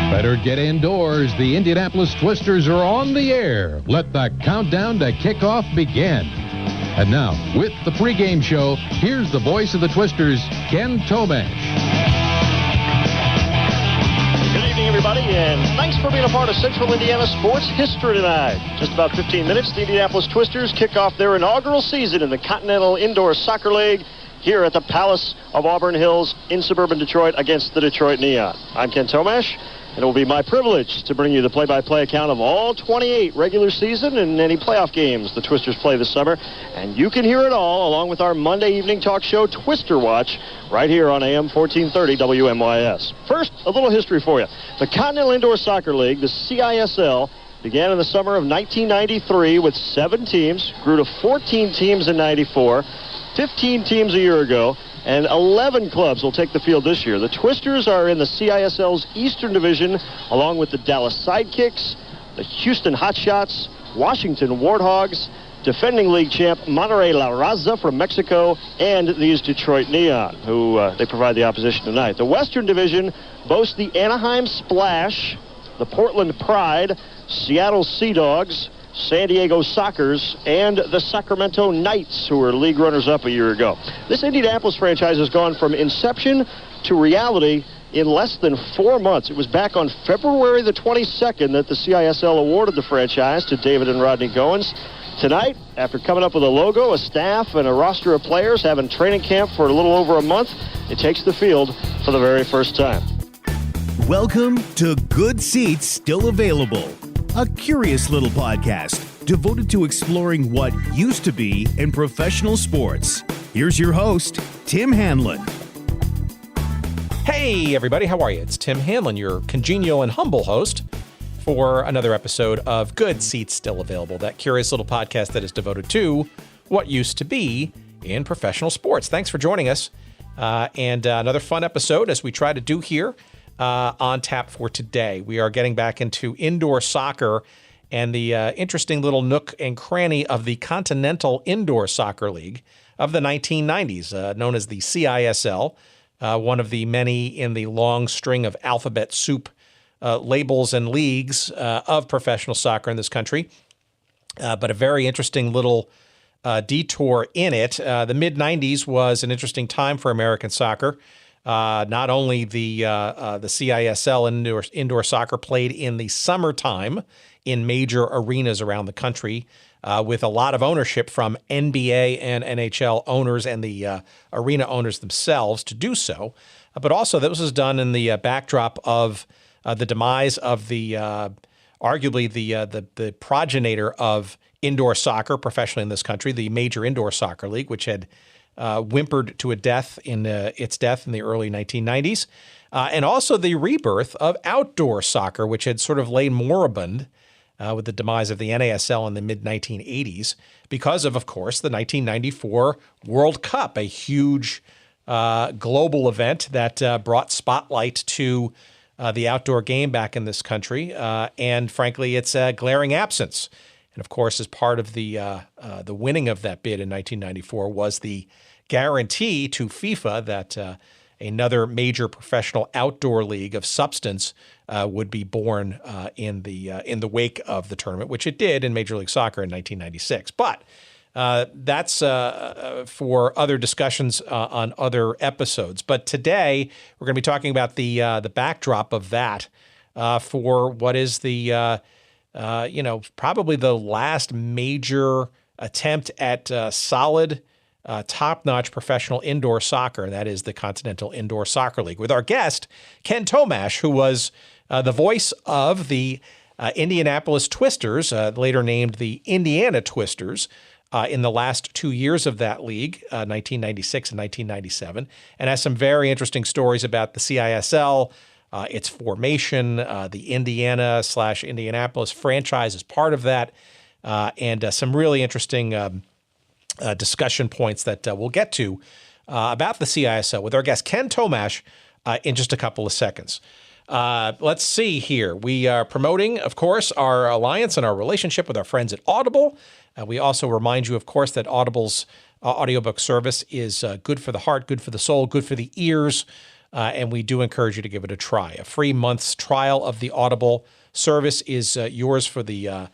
Better get indoors. The Indianapolis Twisters are on the air. Let the countdown to kickoff begin. And now, with the pregame show, here's the voice of the Twisters, Kenn Tomasch. Good evening, everybody, and thanks for being a part of Central Indiana sports history tonight. Just about 15 minutes, the Indianapolis Twisters kick off their inaugural season in the Continental Indoor Soccer League here at the Palace of Auburn Hills in suburban Detroit against the Detroit Neon. I'm Kenn Tomasch, and it will be my privilege to bring you the play-by-play account of all 28 regular season and any playoff games the Twisters play this summer. And you can hear it all along with our Monday evening talk show, Twister Watch, right here on AM 1430 WMYS. First, a little history for you. The Continental Indoor Soccer League, the CISL, began in the summer of 1993 with 7 teams, grew to 14 teams in 94, 15 teams a year ago, and 11 clubs will take the field this year. The Twisters are in the CISL's Eastern Division, along with the Dallas Sidekicks, the Houston Hotshots, Washington Warthogs, defending league champ Monterrey La Raza from Mexico, and these Detroit Neon, who they provide the opposition tonight. The Western Division boasts the Anaheim Splash, the Portland Pride, Seattle Sea Dogs, San Diego Sockers, and the Sacramento Knights, who were league runners-up a year ago. This Indianapolis franchise has gone from inception to reality in less than 4 months. It was back on February the 22nd that the CISL awarded the franchise to David and Rodney Goins. Tonight, after coming up with a logo, a staff, and a roster of players, having training camp for a little over a month, it takes the field for the very first time. Welcome to Good Seats Still Available, a curious little podcast devoted to exploring what used to be in professional sports. Here's your host, Tim Hanlon. Hey, everybody. How are you? It's Tim Hanlon, your congenial and humble host for another episode of Good Seats Still Available, that curious little podcast that is devoted to what used to be in professional sports. Thanks for joining us. And another fun episode as we try to do here on tap for today. We are getting back into indoor soccer and the interesting little nook and cranny of the Continental Indoor Soccer League of the 1990s, known as the CISL, one of the many in the long string of alphabet soup labels and leagues of professional soccer in this country. But a very interesting little detour in it. The mid-90s was an interesting time for American soccer. Not only the CISL indoor soccer played in the summertime in major arenas around the country with a lot of ownership from NBA and NHL owners and the arena owners themselves to do so, but also this was done in the backdrop of the demise of the arguably the progenitor of indoor soccer professionally in this country, the Major Indoor Soccer League, which had whimpered to its death in the early 1990s, and also the rebirth of outdoor soccer, which had sort of lain moribund with the demise of the NASL in the mid-1980s because of course, the 1994 World Cup, a huge global event that brought spotlight to the outdoor game back in this country, and frankly, its glaring absence. And of course, as part of the winning of that bid in 1994 was the guarantee to FIFA that another major professional outdoor league of substance would be born in the wake of the tournament, which it did in Major League Soccer in 1996. But that's for other discussions on other episodes. But today we're going to be talking about the backdrop of that for what is the probably the last major attempt at solid, top-notch professional indoor soccer, and that is the Continental Indoor Soccer League, with our guest, Kenn Tomasch, who was the voice of the Indianapolis Twisters, later named the Indiana Twisters, in the last 2 years of that league, 1996 and 1997, and has some very interesting stories about the CISL, its formation, the Indiana/Indianapolis franchise is part of that, and some really interesting discussion points that we'll get to about the CISL with our guest Kenn Tomasch in just a couple of seconds. Let's see here. We are promoting, of course, our alliance and our relationship with our friends at Audible. We also remind you, of course, that Audible's audiobook service is good for the heart, good for the soul, good for the ears and we do encourage you to give it a try. A free month's trial of the Audible service is yours for the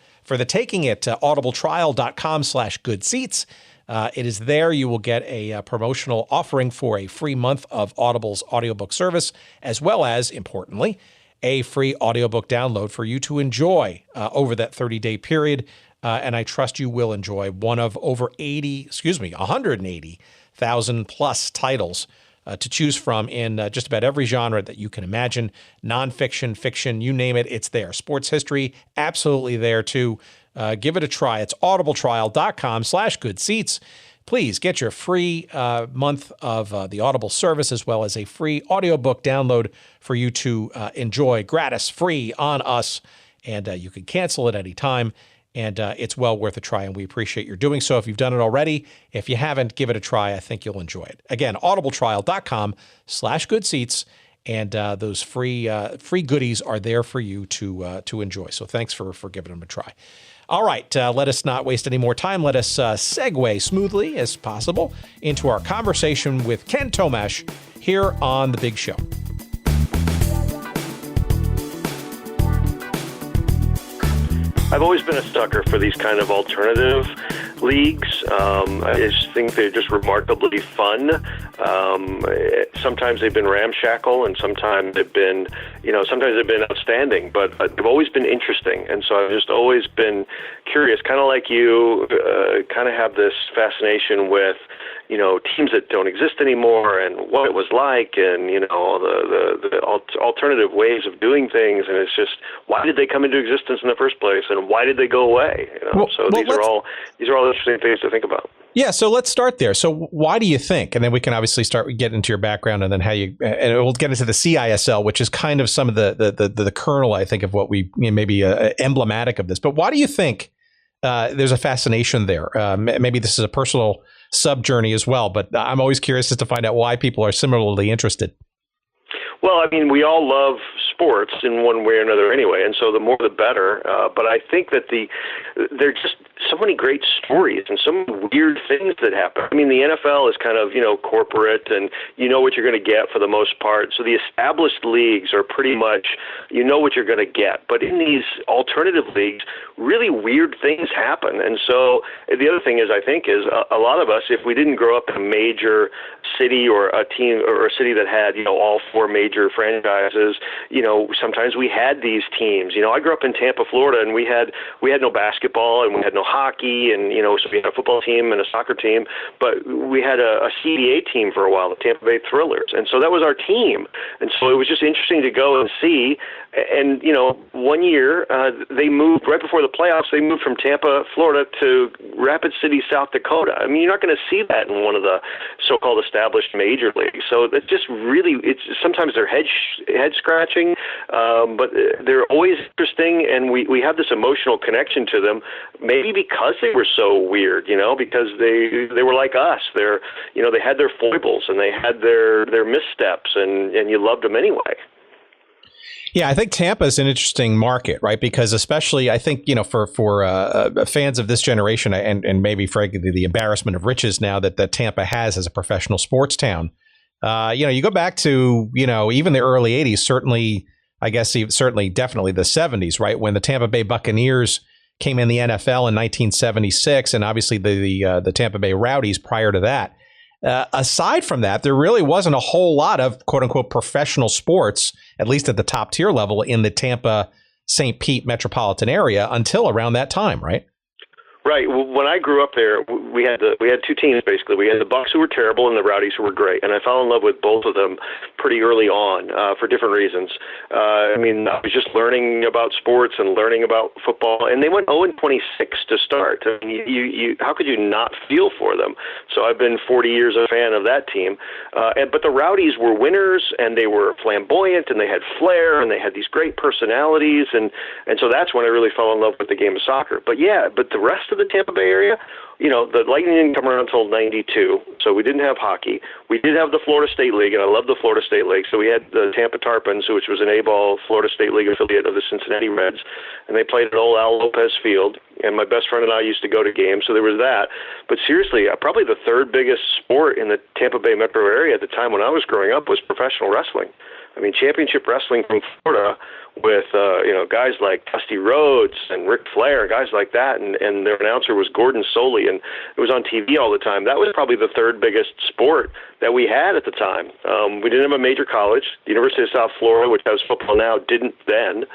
taking at audibletrial.com/goodseats. It is there you will get a promotional offering for a free month of Audible's audiobook service, as well as, importantly, a free audiobook download for you to enjoy over that 30-day period. And I trust you will enjoy one of over 180,000 plus titles to choose from in just about every genre that you can imagine. Nonfiction, fiction, you name it, it's there. Sports history, absolutely there too. Give it a try. It's audibletrial.com/goodseats. Please get your free month of the Audible service, as well as a free audiobook download for you to enjoy gratis, free on us. And you can cancel at any time. And it's well worth a try, and we appreciate your doing so if you've done it already. If you haven't, give it a try. I think you'll enjoy it. Again, audibletrial.com/goodseats, and those free goodies are there for you to enjoy. So thanks for giving them a try. All right, let us not waste any more time. Let us segue smoothly as possible into our conversation with Kenn Tomasch here on The Big Show. I've always been a sucker for these kind of alternative leagues. I just think they're just remarkably fun. Sometimes they've been ramshackle, and sometimes they've been outstanding. But they've always been interesting, and so I've just always been curious. Kind of like you, kind of have this fascination with teams that don't exist anymore and what it was like, and the alternative ways of doing things. And it's just, why did they come into existence in the first place, and why did they go away? These are all interesting things to think about. Yeah, so let's start there. So why do you think? And then we can obviously get into your background, and then and we'll get into the CISL, which is kind of some of the kernel, I think, of what we maybe emblematic of this. But why do you think there's a fascination there? Maybe this is a personal sub-journey as well, but I'm always curious as to find out why people are similarly interested. Well, I mean, we all love sports in one way or another anyway, and so the more the better. But I think that there are just so many great stories and so many weird things that happen. I mean, the NFL is kind of, corporate, and you know what you're going to get for the most part. So the established leagues are pretty much, what you're going to get. But in these alternative leagues, really weird things happen. And so the other thing is, I think, is a lot of us, if we didn't grow up in a major city or a team or a city that had, all four major franchises, sometimes we had these teams. I grew up in Tampa, Florida, and we had no basketball, and we had no hockey, and so we had a football team and a soccer team, but we had a CBA team for a while, the Tampa Bay Thrillers, and so that was our team. And so it was just interesting to go and see. And one year they moved right before the playoffs. They moved from Tampa, Florida, to Rapid City, South Dakota. I mean, you're not going to see that in one of the so-called established major leagues. So it's just really, sometimes they're head scratching, but they're always interesting, and we have this emotional connection to them. Maybe because they were so weird, because they were like us. They had their foibles and they had their missteps, and you loved them anyway. Yeah, I think Tampa is an interesting market, right? Because especially, I think, for fans of this generation, and maybe frankly the embarrassment of riches now that Tampa has as a professional sports town. You go back to even the early '80s, certainly definitely the '70s, right, when the Tampa Bay Buccaneers came in the NFL in 1976, and obviously the Tampa Bay Rowdies prior to that. Aside from that, there really wasn't a whole lot of quote unquote professional sports, at least at the top tier level, in the Tampa St. Pete metropolitan area until around that time, right? Right. Well, when I grew up there, we had two teams, basically. We had the Bucs, who were terrible, and the Rowdies, who were great. And I fell in love with both of them pretty early on for different reasons. I was just learning about sports and learning about football. And they went 0-26 to start. I mean, you how could you not feel for them? So I've been 40 years a fan of that team. But the Rowdies were winners, and they were flamboyant, and they had flair, and they had these great personalities. And so that's when I really fell in love with the game of soccer. But the rest of to the Tampa Bay area, the Lightning didn't come around until 92, so we didn't have hockey. We did have the Florida State League, and I love the Florida State League. So we had the Tampa Tarpons, which was an A-ball Florida State League affiliate of the Cincinnati Reds, and they played at old Al Lopez Field, and my best friend and I used to go to games, so there was that. But seriously, probably the third biggest sport in the Tampa Bay metro area at the time when I was growing up was professional wrestling. I mean, championship wrestling from Florida with, guys like Dusty Rhodes and Ric Flair, guys like that, and their announcer was Gordon Soley, and it was on TV all the time. That was probably the third biggest sport that we had at the time. We didn't have a major college. The University of South Florida, which has football now, didn't then.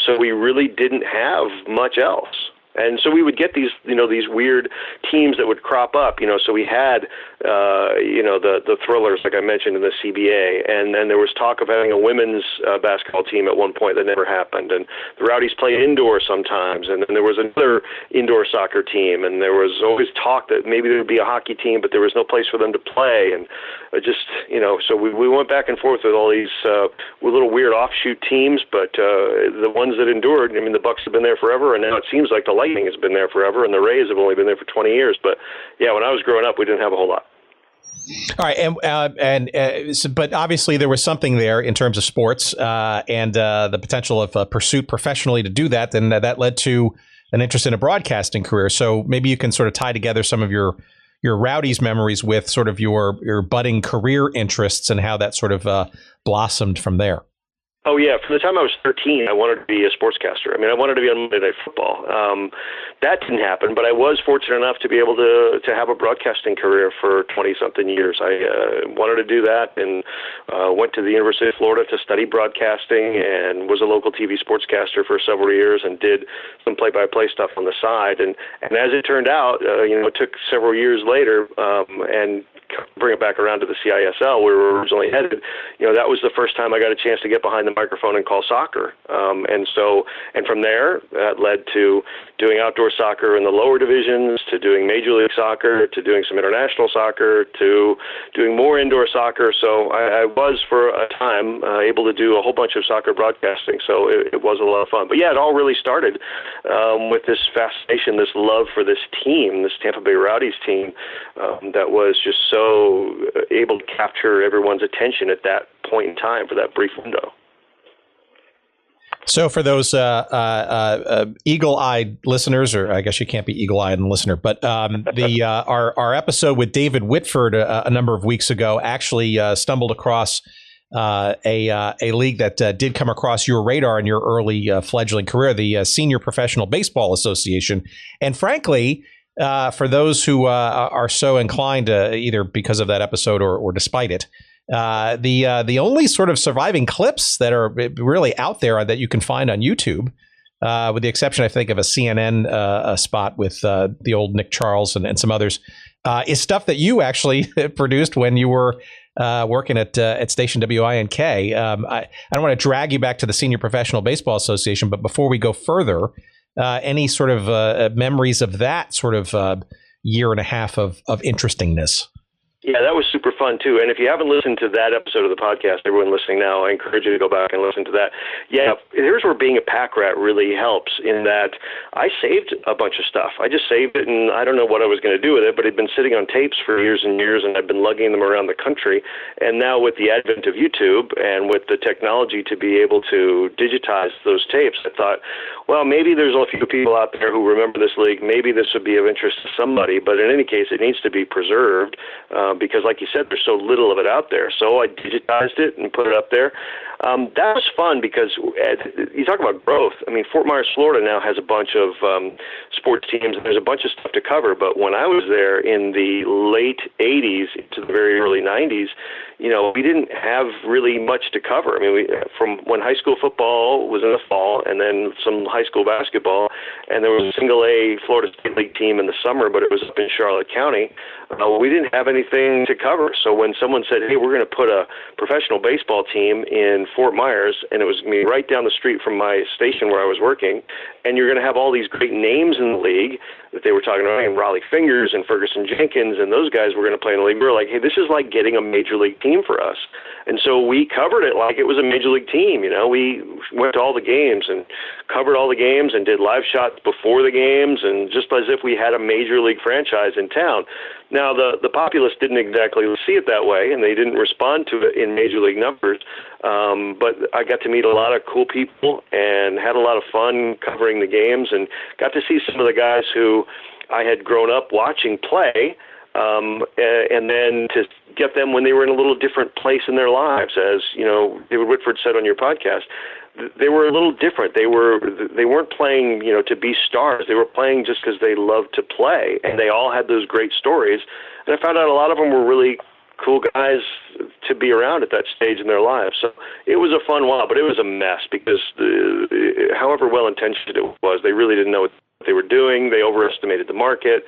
So we really didn't have much else. And so we would get these weird teams that would crop up, So we had, the Thrillers, like I mentioned, in the CBA. And then there was talk of having a women's basketball team at one point that never happened. And the Rowdies played indoor sometimes. And then there was another indoor soccer team. And there was always talk that maybe there would be a hockey team, but there was no place for them to play. And so we went back and forth with all these little weird offshoot teams. But the ones that endured, the Bucks have been there forever. And now it seems like the Lightning has been there forever, and the Rays have only been there for 20 years. But yeah, when I was growing up, we didn't have a whole lot. All right, but obviously there was something there in terms of sports and the potential of pursuit professionally to do that. Then that led to an interest in a broadcasting career. So maybe you can sort of tie together some of your Rowdies memories with sort of your budding career interests and how that sort of blossomed from there. Oh, yeah. From the time I was 13, I wanted to be a sportscaster. I wanted to be on Monday Night Football. That didn't happen, but I was fortunate enough to be able to have a broadcasting career for 20-something years. I wanted to do that and went to the University of Florida to study broadcasting and was a local TV sportscaster for several years and did some play-by-play stuff on the side. And as it turned out, it took several years later and bring it back around to the CISL where we were originally headed, that was the first time I got a chance to get behind the microphone and call soccer. And from there, that led to doing outdoor soccer in the lower divisions, to doing Major League Soccer, to doing some international soccer, to doing more indoor soccer. So I was, for a time, able to do a whole bunch of soccer broadcasting. So it was a lot of fun. But yeah, it all really started with this fascination, this love for this team, this Tampa Bay Rowdies team, that was just so able to capture everyone's attention at that point in time for that brief window. So for those eagle-eyed listeners, or I guess you can't be eagle-eyed and listener, but our episode with David Whitford a number of weeks ago actually stumbled across a league that did come across your radar in your early fledgling career, the Senior Professional Baseball Association. And frankly, for those who are so inclined, either because of that episode or despite it, the only sort of surviving clips that are really out there that you can find on YouTube, with the exception, I think, of a CNN spot with the old Nick Charles and some others, is stuff that you actually produced when you were working at station WINK. I don't want to drag you back to the Senior Professional Baseball Association, but before we go further, any sort of memories of that sort of year and a half of interestingness? Yeah, that was super fun, too. And if you haven't listened to that episode of the podcast, everyone listening now, I encourage you to go back and listen to that. Yeah, here's where being a pack rat really helps, in that I saved a bunch of stuff. I just saved it, and I don't know what I was going to do with it, but it had been sitting on tapes for years and years, and I've been lugging them around the country. And now with the advent of YouTube and with the technology to be able to digitize those tapes, I thought, well, maybe there's a few people out there who remember this league. Maybe this would be of interest to somebody. But in any case, it needs to be preserved. Because, like you said, there's so little of it out there. So I digitized it and put it up there. That was fun because you talk about growth. I mean, Fort Myers, Florida now has a bunch of sports teams, and there's a bunch of stuff to cover. But when I was there in the late 80s to the very early 90s, we didn't have really much to cover. I mean, from when high school football was in the fall, and then some high school basketball, and there was a single-A Florida State League team in the summer, but it was up in Charlotte County. We didn't have anything to cover. So when someone said, hey, we're going to put a professional baseball team in Fort Myers, and it was going to be right down the street from my station where I was working, and you're going to have all these great names in the league that they were talking about, and Raleigh Fingers and Ferguson Jenkins, and those guys were going to play in the league. We were like, hey, this is like getting a major league team for us. And so we covered it like it was a major league team. We went to all the games and covered all the games and did live shots before the games, and just as if we had a major league franchise in town. Now, the populace didn't exactly see it that way, and they didn't respond to it in major league numbers. But I got to meet a lot of cool people and had a lot of fun covering the games, and got to see some of the guys who I had grown up watching play, and then to get them when they were in a little different place in their lives. As David Whitford said on your podcast, they were a little different. They weren't playing, to be stars. They were playing just because they loved to play, and they all had those great stories. And I found out a lot of them were really cool guys to be around at that stage in their lives. So it was a fun while, but it was a mess because however well-intentioned it was, they really didn't know what they were doing. They overestimated the market.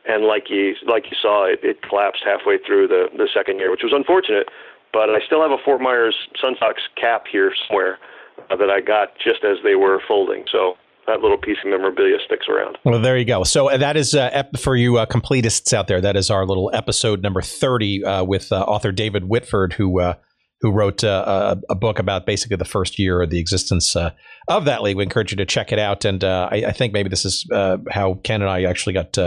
And like you saw, it collapsed halfway through the second year, which was unfortunate. But I still have a Fort Myers Sun Sox cap here somewhere that I got just as they were folding. So that little piece of memorabilia sticks around. Well, there you go. So that is for you completists out there. That is our little episode number 30 with author David Whitford, who wrote a book about basically the first year of the existence of that league. We encourage you to check it out. And I think maybe this is how Ken and I actually got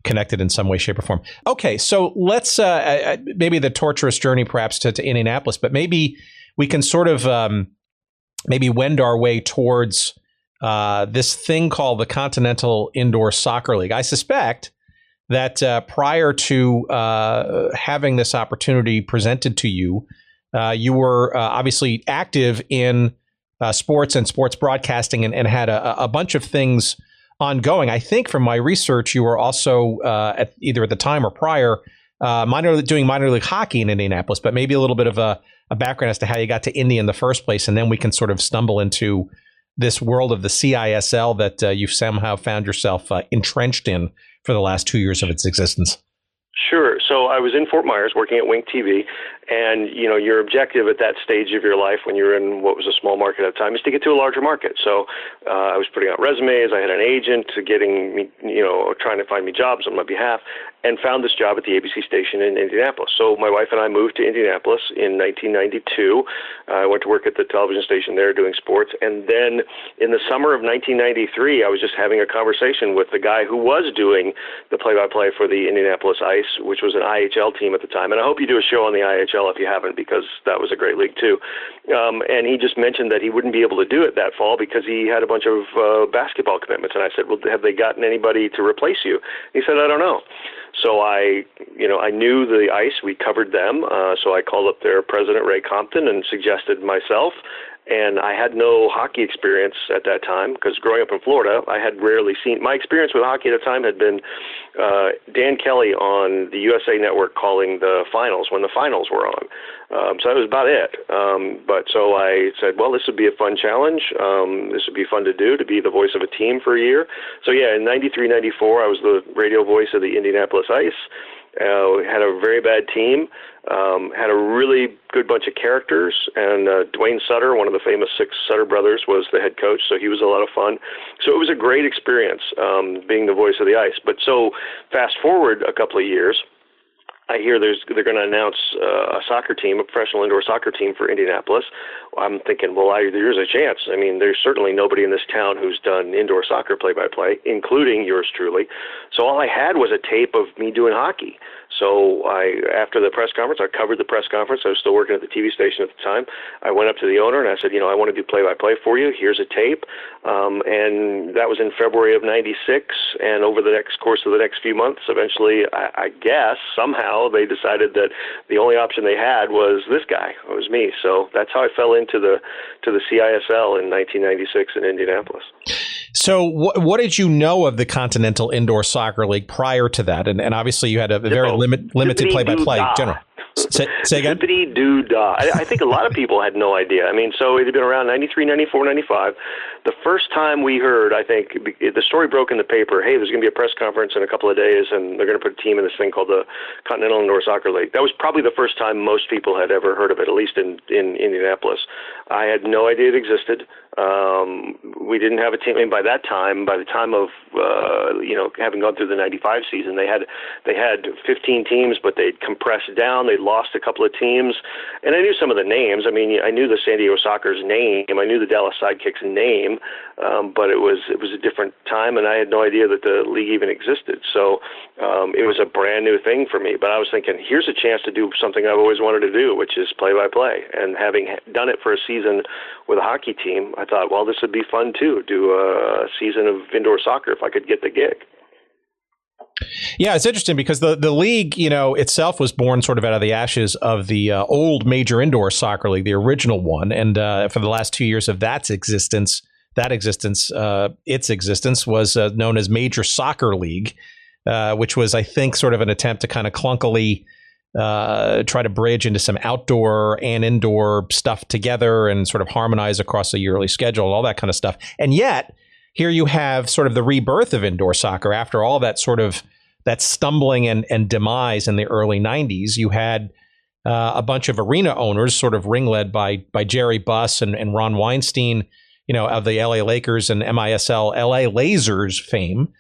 connected in some way, shape, or form. Okay, so let's maybe the torturous journey perhaps to Indianapolis, but maybe we can sort of maybe wend our way towards this thing called the Continental Indoor Soccer League. I suspect that prior to having this opportunity presented to you, you were obviously active in sports and sports broadcasting and had a bunch of things ongoing. I think from my research, you were also either at the time or prior doing minor league hockey in Indianapolis, but maybe a little bit of a background as to how you got to Indy in the first place, and then we can sort of stumble into this world of the CISL that you've somehow found yourself entrenched in for the last 2 years of its existence. Sure. So I was in Fort Myers working at Wink TV, and your objective at that stage of your life when you're in what was a small market at the time is to get to a larger market. So I was putting out resumes. I had an agent getting me, trying to find me jobs on my behalf, and found this job at the ABC station in Indianapolis. So my wife and I moved to Indianapolis in 1992. I went to work at the television station there doing sports, and then in the summer of 1993, I was just having a conversation with the guy who was doing the play-by-play for the Indianapolis Ice, which was an IHL team at the time. And I hope you do a show on the IHL if you haven't, because that was a great league too. And he just mentioned that he wouldn't be able to do it that fall because he had a bunch of basketball commitments. And I said, well, have they gotten anybody to replace you? He said, I don't know. So I knew the Ice. We covered them. So I called up their president, Ray Compton, and suggested myself. And I had no hockey experience at that time because growing up in Florida, I had rarely seen. My experience with hockey at the time had been Dan Kelly on the USA Network calling the finals when the finals were on. So that was about it. But so I said, well, this would be a fun challenge. This would be fun to do, to be the voice of a team for a year. So yeah, in 93, 94, I was the radio voice of the Indianapolis Ice. We had a very bad team, had a really good bunch of characters, and Dwayne Sutter, one of the famous six Sutter brothers, was the head coach, so he was a lot of fun. So it was a great experience being the voice of the Ice. But so fast forward a couple of years, I hear they're going to announce a soccer team, a professional indoor soccer team for Indianapolis. I'm thinking, well, there's a chance. I mean, there's certainly nobody in this town who's done indoor soccer play-by-play, including yours truly. So all I had was a tape of me doing hockey. So after the press conference, I covered the press conference. I was still working at the TV station at the time. I went up to the owner and I said, I want to do play-by-play for you. Here's a tape. And that was in February of 96. And over the course of the next few months, eventually, I guess, somehow they decided that the only option they had was this guy. It was me. So that's how I fell into the CISL in 1996 in Indianapolis. So what did you know of the Continental Indoor Soccer League prior to that? And obviously you had a very limited play-by-play general. Say again? Zippity-doo-dah. I think a lot of people had no idea. I mean, so it had been around 93, 94, 95. The first time we heard, I think, the story broke in the paper, hey, there's going to be a press conference in a couple of days, and they're going to put a team in this thing called the Continental Indoor Soccer League. That was probably the first time most people had ever heard of it, at least in Indianapolis. I had no idea it existed. We didn't have a team. And by the time of having gone through the 95 season, they had 15 teams, but they'd compressed down. They'd lost a couple of teams, and I knew some of the names. I mean, I knew the San Diego Soccer's name. I knew the Dallas Sidekicks' name, but it was a different time, and I had no idea that the league even existed. So it was a brand new thing for me. But I was thinking, here's a chance to do something I've always wanted to do, which is play-by-play. And having done it for a season with a hockey team, I thought, well, this would be fun too, do a season of indoor soccer if I could get the gig. Yeah, it's interesting because the league, itself was born sort of out of the ashes of the old Major Indoor Soccer League, the original one. And for the last 2 years of its existence was known as Major Soccer League, which was, I think, sort of an attempt to kind of clunkily try to bridge into some outdoor and indoor stuff together and sort of harmonize across a yearly schedule, all that kind of stuff. And yet, here you have sort of the rebirth of indoor soccer after all that sort of that stumbling and demise in the early 90s. You had a bunch of arena owners sort of ring-led by Jerry Buss and Ron Weinstein, of the LA Lakers and MISL LA Lasers fame,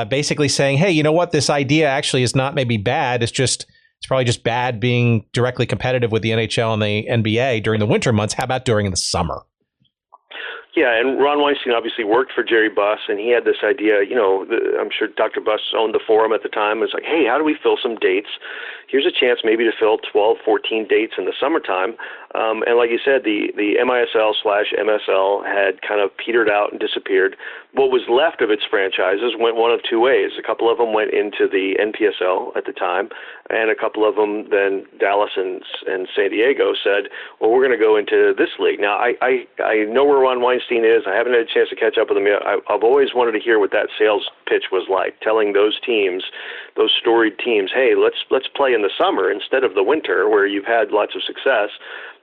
basically saying, hey, you know what? This idea actually is not maybe bad. It's probably just bad being directly competitive with the NHL and the NBA during the winter months. How about during the summer? Yeah, and Ron Weinstein obviously worked for Jerry Buss, and he had this idea, I'm sure Dr. Buss owned the Forum at the time. It was like, hey, how do we fill some dates? Here's a chance maybe to fill 12, 14 dates in the summertime. And like you said, the MISL/MSL had kind of petered out and disappeared. What was left of its franchises went one of two ways. A couple of them went into the NPSL at the time, and a couple of them, then Dallas and San Diego, said, well, we're going to go into this league. Now, I know where Ron Weinstein is. I haven't had a chance to catch up with him yet. I've always wanted to hear what that sales pitch was like, telling those teams, those storied teams, hey, let's play in the summer instead of the winter where you've had lots of success.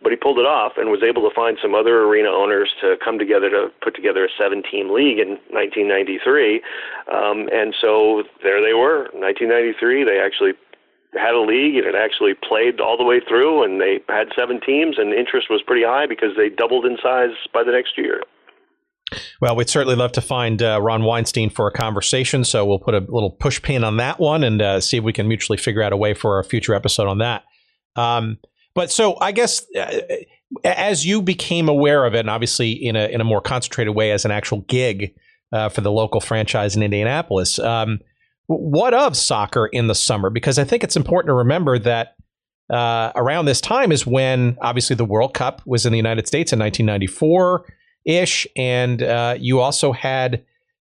But he pulled it off and was able to find some other arena owners to come together to put together a 7-team league in 1993. And so there they were, 1993. They actually had a league, and it actually played all the way through, and they had 7 teams, and interest was pretty high because they doubled in size by the next year. Well, we'd certainly love to find Ron Weinstein for a conversation, so we'll put a little push pin on that one and see if we can mutually figure out a way for a future episode on that. But so I guess as you became aware of it, and obviously in a more concentrated way as an actual gig for the local franchise in Indianapolis, what of soccer in the summer? Because I think it's important to remember that around this time is when obviously the World Cup was in the United States in 1994-ish, and you also had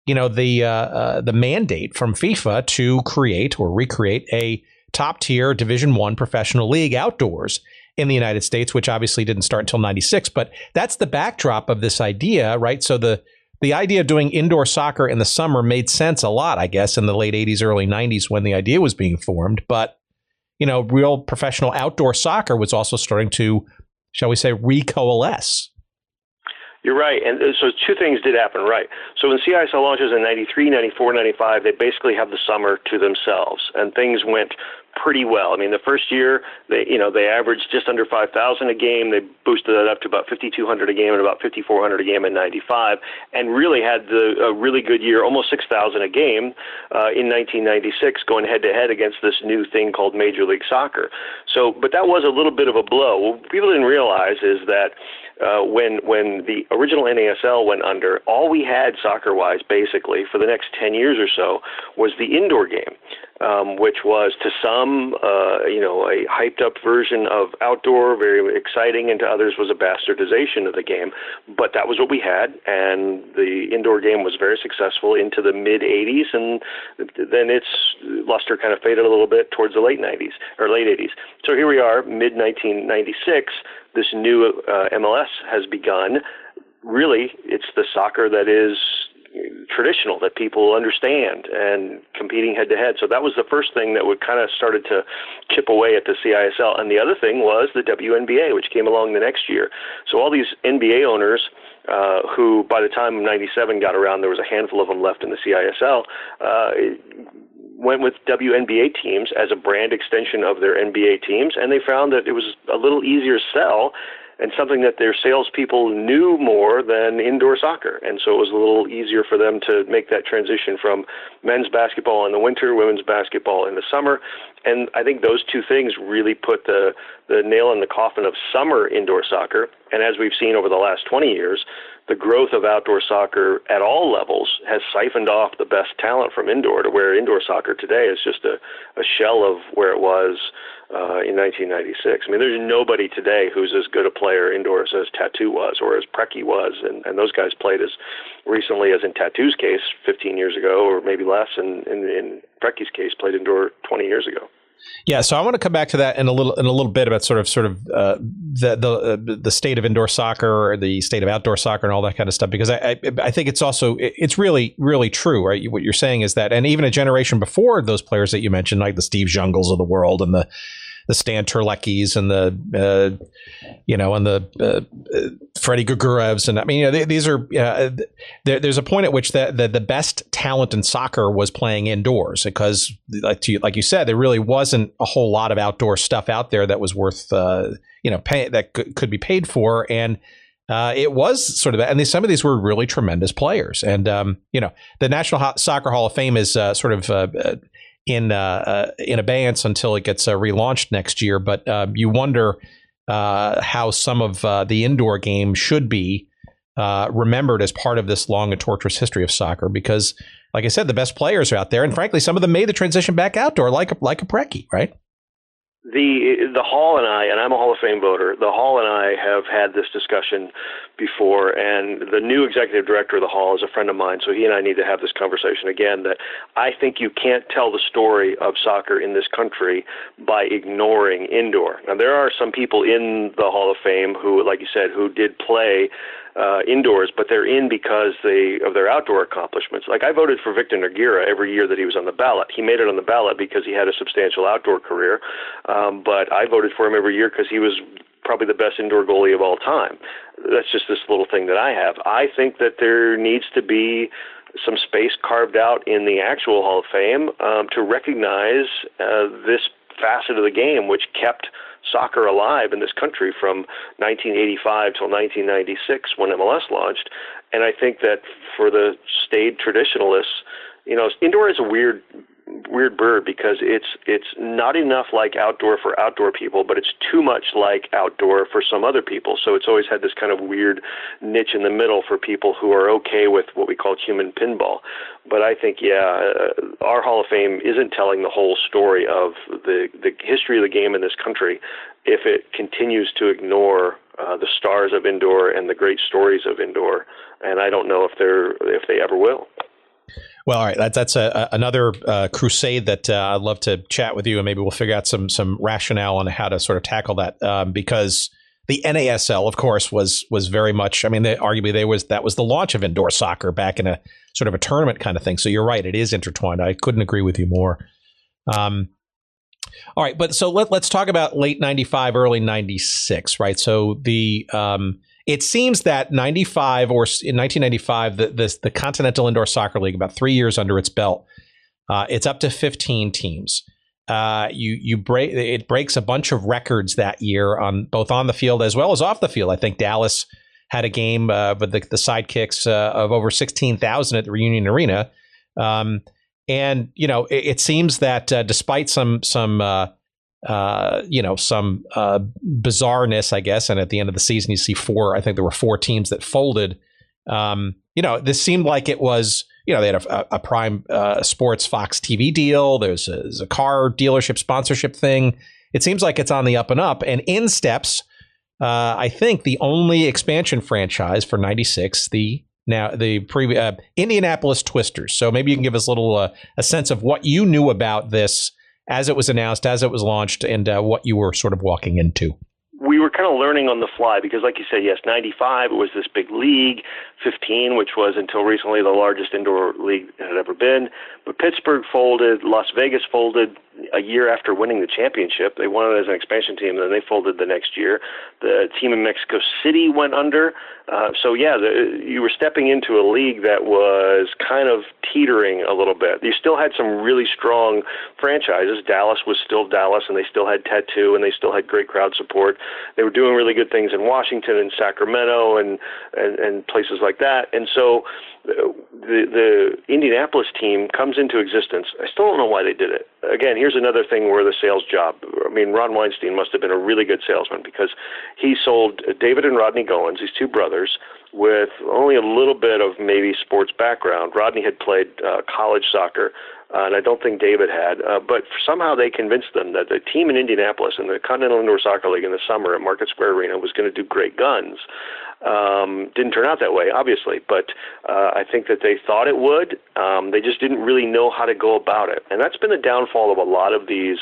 the mandate from FIFA to create or recreate a top-tier Division I professional league outdoors in the United States, which obviously didn't start until 96. But that's the backdrop of this idea, right? So the idea of doing indoor soccer in the summer made sense a lot, I guess, in the late 80s, early 90s when the idea was being formed. But, real professional outdoor soccer was also starting to, shall we say, recoalesce. You're right. And so 2 things did happen, right? So when CISL launches in 93, 94, 95, they basically have the summer to themselves, and things went pretty well. I mean, the first year, they averaged just under 5,000 a game. They boosted that up to about 5,200 a game and about 5,400 a game in 95, and really had a really good year, almost 6,000 a game in 1996, going head-to-head against this new thing called Major League Soccer. So, but that was a little bit of a blow. What people didn't realize is that when the original NASL went under, all we had soccer-wise, basically, for the next 10 years or so, was the indoor game, which was to some, a hyped-up version of outdoor, very exciting, and to others was a bastardization of the game. But that was what we had, and the indoor game was very successful into the mid-'80s, and then its luster kind of faded a little bit towards the late 90s, or late 80s. So here we are, mid-1996, this new MLS has begun. Really, it's the soccer that is traditional, that people understand, and competing head to head. So that was the first thing that would kind of started to chip away at the CISL. And the other thing was the WNBA, which came along the next year. So all these NBA owners who by the time 97 got around, there was a handful of them left in the CISL, went with WNBA teams as a brand extension of their NBA teams, and they found that it was a little easier to sell and something that their salespeople knew more than indoor soccer. And so it was a little easier for them to make that transition from men's basketball in the winter, women's basketball in the summer. And I think those two things really put the nail in the coffin of summer indoor soccer. And as we've seen over the last 20 years, the growth of outdoor soccer at all levels has siphoned off the best talent from indoor to where indoor soccer today is just a shell of where it was in 1996. I mean, there's nobody today who's as good a player indoors as Tattoo was or as Preki was. And those guys played as recently as in Tattoo's case 15 years ago, or maybe less, and in Preki's case played indoor 20 years ago. Yeah, so I want to come back to that in a little bit about sort of the state of indoor soccer, or the state of outdoor soccer, and all that kind of stuff. Because I think it's really, really true, right? What you're saying is that, and even a generation before those players that you mentioned, like the Steve Jungles of the world, and the Stan Terleckis, and the Freddie Gugurevs, and I mean, these are there's a point at which the best talent in soccer was playing indoors, because like you said, there really wasn't a whole lot of outdoor stuff out there that was worth pay, that could be paid for, and it was sort of, and some of these were really tremendous players, and the National Soccer Hall of Fame is sort of in abeyance until it gets relaunched next year. But you wonder how some of the indoor game should be remembered as part of this long and torturous history of soccer, because, like I said, the best players are out there, and frankly, some of them made the transition back outdoor, like a Preki, right? The Hall and I'm a Hall of Fame voter. The Hall and I have had this discussion before, and the new executive director of the Hall is a friend of mine, so he and I need to have this conversation again, that I think you can't tell the story of soccer in this country by ignoring indoor. Now, there are some people in the Hall of Fame who, like you said, who did play indoors, but they're in because of their outdoor accomplishments. Like, I voted for Victor Nogueira every year that he was on the ballot. He made it on the ballot because he had a substantial outdoor career, but I voted for him every year because he was probably the best indoor goalie of all time. That's just this little thing that I have. I think that there needs to be some space carved out in the actual Hall of Fame to recognize this facet of the game, which kept soccer alive in this country from 1985 till 1996 when MLS launched. And I think that for the staid traditionalists, indoor is a weird bird, because it's not enough like outdoor for outdoor people, but it's too much like outdoor for some other people. So it's always had this kind of weird niche in the middle for people who are okay with what we call human pinball. But I think, our Hall of Fame isn't telling the whole story of the history of the game in this country if it continues to ignore the stars of indoor and the great stories of indoor. And I don't know if they ever will. Well, all right, that's another crusade that I'd love to chat with you, and maybe we'll figure out some rationale on how to sort of tackle that, because the NASL, of course, was very much, I mean, arguably that was the launch of indoor soccer back in a sort of a tournament kind of thing. So you're right, it is intertwined. I couldn't agree with you more. All right, but so let's talk about late 95, early 96, right? So it seems that 95 or in 1995, the Continental Indoor Soccer League, about 3 years under its belt, it's up to 15 teams. It breaks a bunch of records that year both on the field as well as off the field. I think Dallas had a game with the Sidekicks of over 16,000 at the Reunion Arena. And it seems that despite some bizarreness, I guess, and at the end of the season you see I think there were 4 teams that folded. This seemed like it was, they had a Prime Sports Fox TV deal. There's a car dealership sponsorship thing. It seems like it's on the up and up. And in steps, I think, the only expansion franchise for 96, the previous Indianapolis Twisters. So maybe you can give us a sense of what you knew about this as it was announced, as it was launched, and what you were sort of walking into. We were kind kind of learning on the fly because, like you said, yes, 95, it was this big league, 15, which was until recently the largest indoor league it had ever been. But Pittsburgh folded, Las Vegas folded a year after winning the championship. They won it as an expansion team, and then they folded the next year. The team in Mexico City went under. You were stepping into a league that was kind of teetering a little bit. You still had some really strong franchises. Dallas was still Dallas, and they still had Tattoo, and they still had great crowd support. They were doing really good things in Washington and Sacramento and places like that. And so the Indianapolis team comes into existence. I still don't know why they did it. Again, here's another thing where the sales job. I mean, Ron Weinstein must have been a really good salesman because he sold David and Rodney Goins, these two brothers, with only a little bit of maybe sports background. Rodney had played college soccer, and I don't think David had. But somehow they convinced them that the team in Indianapolis in the Continental Indoor Soccer League in the summer at Market Square Arena was going to do great guns. Didn't turn out that way, obviously, but I think that they thought it would. They just didn't really know how to go about it. And that's been the downfall of a lot of these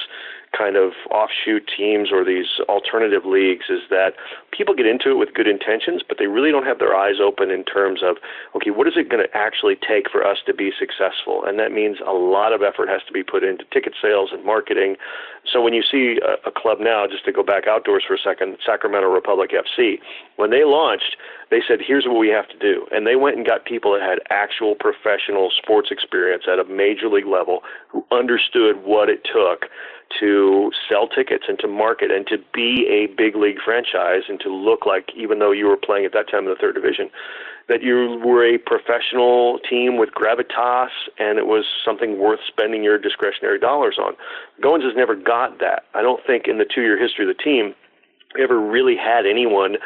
kind of offshoot teams or these alternative leagues is that people get into it with good intentions, but they really don't have their eyes open in terms of, okay, what is it going to actually take for us to be successful? And that means a lot of effort has to be put into ticket sales and marketing. So when you see a club now, just to go back outdoors for a second, Sacramento Republic FC, when they launched, they said, here's what we have to do. And they went and got people that had actual professional sports experience at a major league level who understood what it took to sell tickets and to market and to be a big league franchise and to look like, even though you were playing at that time in the third division, that you were a professional team with gravitas and it was something worth spending your discretionary dollars on. Goins has never got that. I don't think in the 2-year history of the team ever really had anyone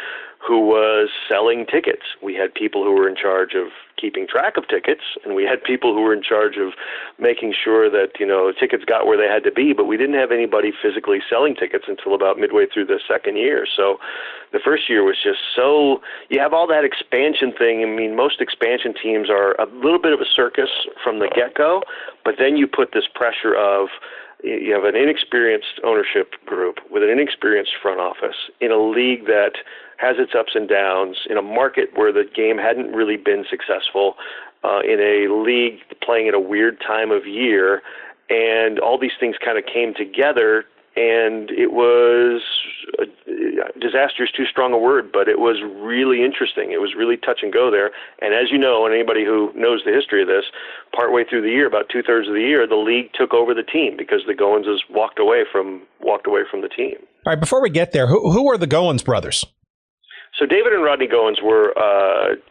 who was selling tickets. We had people who were in charge of keeping track of tickets, and we had people who were in charge of making sure that, tickets got where they had to be, but we didn't have anybody physically selling tickets until about midway through the second year. So the first year was just so, you have all that expansion thing. I mean, most expansion teams are a little bit of a circus from the get-go, but then you put this pressure of, you have an inexperienced ownership group with an inexperienced front office in a league that has its ups and downs, in a market where the game hadn't really been successful, in a league playing at a weird time of year, and all these things kind of came together, and it was, disaster is too strong a word, but it was really interesting. It was really touch and go there, and as you know, and anybody who knows the history of this, partway through the year, about 2/3 of the year, the league took over the team because the Goinses walked away from the team. All right, before we get there, who are the Goins brothers? So David and Rodney Goins were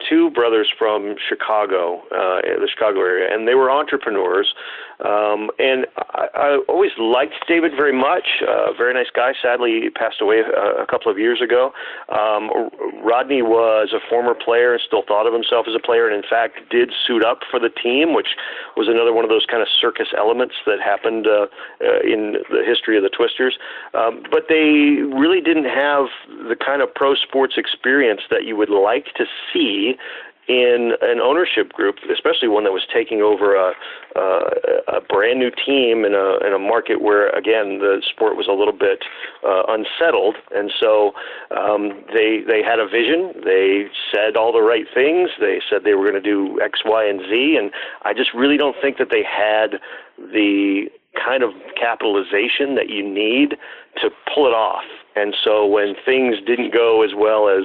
two brothers from Chicago, the Chicago area, and they were entrepreneurs. And I always liked David very much. Very nice guy. Sadly, he passed away a couple of years ago. Rodney was a former player and still thought of himself as a player, and in fact did suit up for the team, which was another one of those kind of circus elements that happened in the history of the Twisters. But they really didn't have the kind of pro sports experience that you would like to see in an ownership group, especially one that was taking over a brand new team in a market where, again, the sport was a little bit unsettled. And so they had a vision. They said all the right things. They said they were going to do X, Y, and Z. And I just really don't think that they had the kind of capitalization that you need to pull it off. And so when things didn't go as well as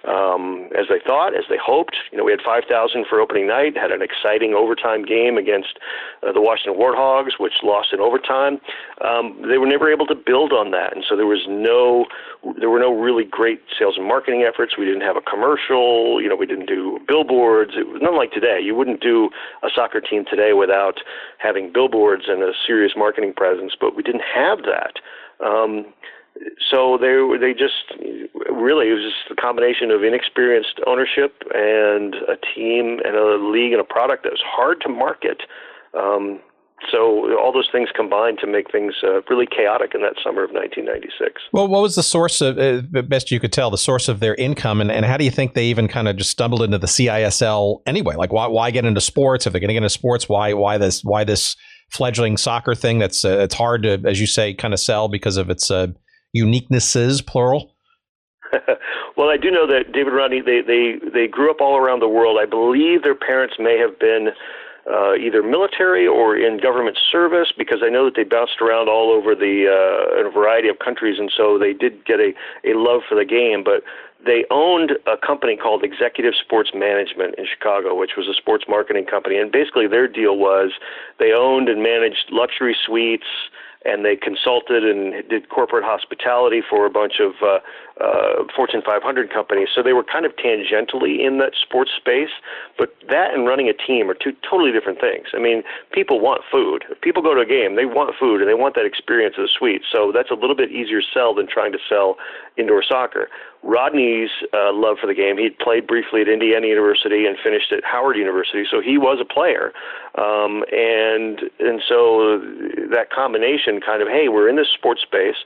they thought, as they hoped, we had 5,000 for opening night, had an exciting overtime game against the Washington Warthogs, which lost in overtime. They were never able to build on that, and so there were no really great sales and marketing efforts. We didn't have a commercial. We didn't do billboards. It was nothing like today. You wouldn't do a soccer team today without having billboards and a serious marketing presence, but we didn't have that. So they just really, it was just a combination of inexperienced ownership and a team and a league and a product that was hard to market. So all those things combined to make things really chaotic in that summer of 1996. Well, what was the source of, best you could tell, the source of their income? And how do you think they even kind of just stumbled into the CISL anyway? Like, why get into sports? If they're going to get into sports, why this fledgling soccer thing that's it's hard to, as you say, kind of sell because of its uniquenesses, plural? Well, I do know that David Rodney, they grew up all around the world. I believe their parents may have been either military or in government service, because I know that they bounced around all over in a variety of countries, and so they did get a love for the game. But they owned a company called Executive Sports Management in Chicago, which was a sports marketing company. And basically their deal was they owned and managed luxury suites, and they consulted and did corporate hospitality for a bunch of Fortune 500 companies. So they were kind of tangentially in that sports space. But that and running a team are two totally different things. I mean, people want food. If people go to a game, they want food, and they want that experience of the suite. So that's a little bit easier sell than trying to sell indoor soccer. Rodney's love for the game, he'd played briefly at Indiana University and finished at Howard University, so he was a player. And so that combination kind of, hey, we're in this sports space.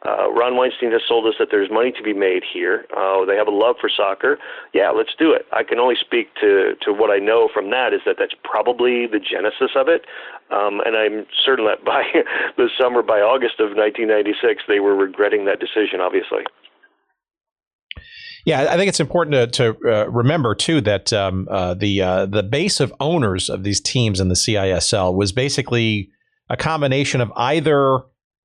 Ron Weinstein has told us that there's money to be made here. They have a love for soccer. Yeah, let's do it. I can only speak to what I know from that is that that's probably the genesis of it. And I'm certain that by the summer, by August of 1996, they were regretting that decision, obviously. Yeah, I think it's important to remember, too, that the base of owners of these teams in the CISL was basically a combination of either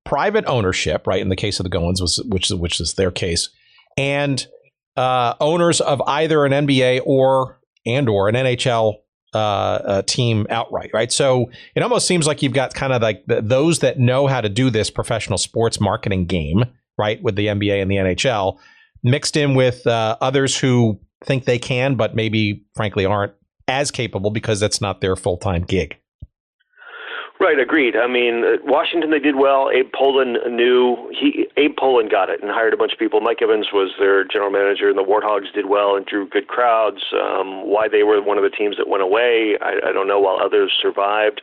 private ownership, right, in the case of the Goins, which is their case, and owners of either an NBA or an NHL team outright, right? So it almost seems like you've got kind of like those that know how to do this professional sports marketing game, right, with the NBA and the NHL, mixed in with others who think they can, but maybe, frankly, aren't as capable because that's not their full-time gig. Right, agreed. I mean, Washington, they did well. Abe Pollin got it and hired a bunch of people. Mike Evans was their general manager, and the Warthogs did well and drew good crowds. Why they were one of the teams that went away, I don't know, while others survived.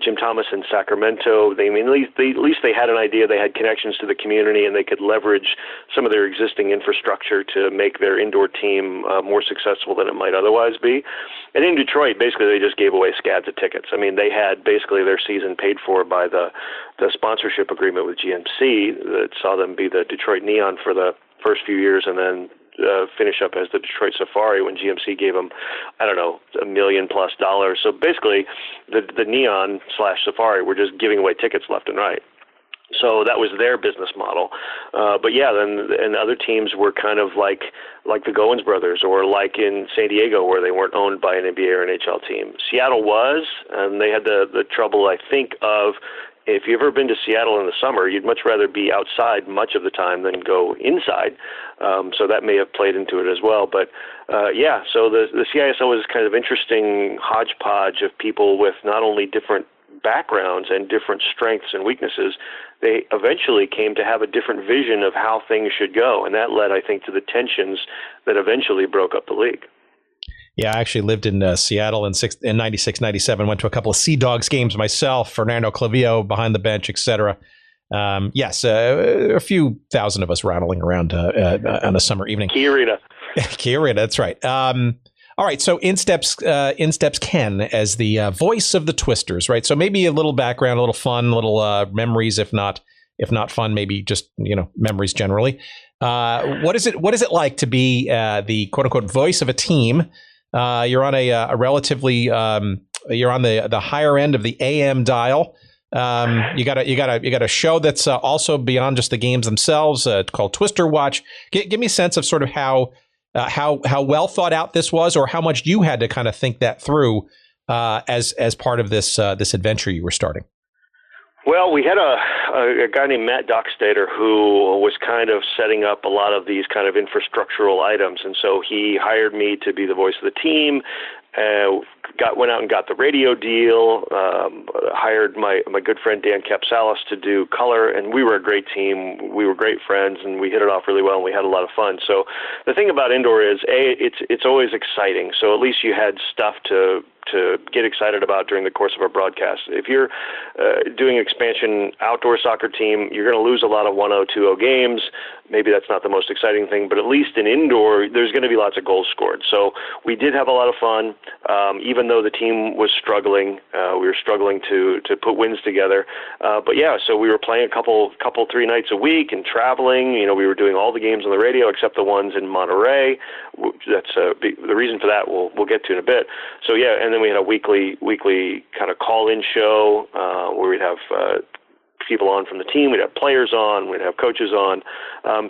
Jim Thomas in Sacramento, at least they had an idea. They had connections to the community, and they could leverage some of their existing infrastructure to make their indoor team more successful than it might otherwise be. And in Detroit, basically, they just gave away scads of tickets. I mean, they had basically their season paid for by the sponsorship agreement with GMC that saw them be the Detroit Neon for the first few years, and then finish up as the Detroit Safari when GMC gave them, $1 million+. So basically, the Neon / Safari were just giving away tickets left and right. So that was their business model. But yeah, then other teams were kind of like the Goins brothers, or like in San Diego, where they weren't owned by an NBA or NHL team. Seattle was, and they had the trouble, I think, of, if you've ever been to Seattle in the summer, you'd much rather be outside much of the time than go inside. So that may have played into it as well. But so the CISL was kind of interesting hodgepodge of people with not only different backgrounds and different strengths and weaknesses. They eventually came to have a different vision of how things should go. And that led, I think, to the tensions that eventually broke up the league. Yeah, I actually lived in Seattle in 96, 97, went to a couple of Sea Dogs games myself, Fernando Clavillo behind the bench, etc. Yes, a few thousand of us rattling around on a summer evening. Key Arena. Key Arena, that's right. All right, so in steps Kenn as the voice of the Twisters, right? So maybe a little background, a little fun, little memories, if not fun, maybe just memories generally. What is it like to be the quote unquote voice of a team? You're on a relatively you're on the higher end of the AM dial. You got a show that's also beyond just the games themselves, called Twister Watch. Give me a sense of sort of how well thought out this was, or how much you had to kind of think that through as part of this adventure you were starting. Well, we had a guy named Matt Dockstader who was kind of setting up a lot of these kind of infrastructural items, and so he hired me to be the voice of the team. Went out and got the radio deal, hired my good friend Dan Capsalis to do color, and we were a great team. We were great friends, and we hit it off really well, and we had a lot of fun. So the thing about indoor is, it's always exciting. So at least you had stuff to get excited about during the course of a broadcast. If you're doing expansion outdoor soccer team, you're going to lose a lot of 1-0, 2-0 games. Maybe that's not the most exciting thing, but at least in indoor, there's going to be lots of goals scored. So we did have a lot of fun. Even even though the team was struggling. We were struggling to put wins together. But yeah, so we were playing a couple 3 nights a week and traveling. We were doing all the games on the radio except the ones in Monterey. That's the reason for that we'll get to in a bit. So yeah, and then we had a weekly kind of call-in show where we'd have people on from the team, we'd have players on, we'd have coaches on.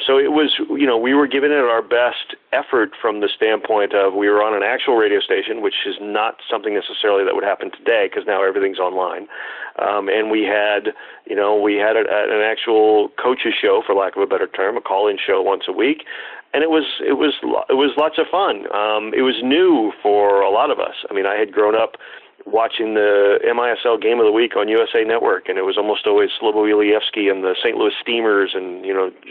So it was, we were giving it our best effort from the standpoint of we were on an actual radio station, which is not something necessarily that would happen today because now everything's online. And we had an actual coaches show, for lack of a better term, a call-in show once a week. And it was lots of fun. It was new for a lot of us. I mean, I had grown up watching the MISL Game of the Week on USA Network, and it was almost always Slobo Ilievsky and the St. Louis Steamers and,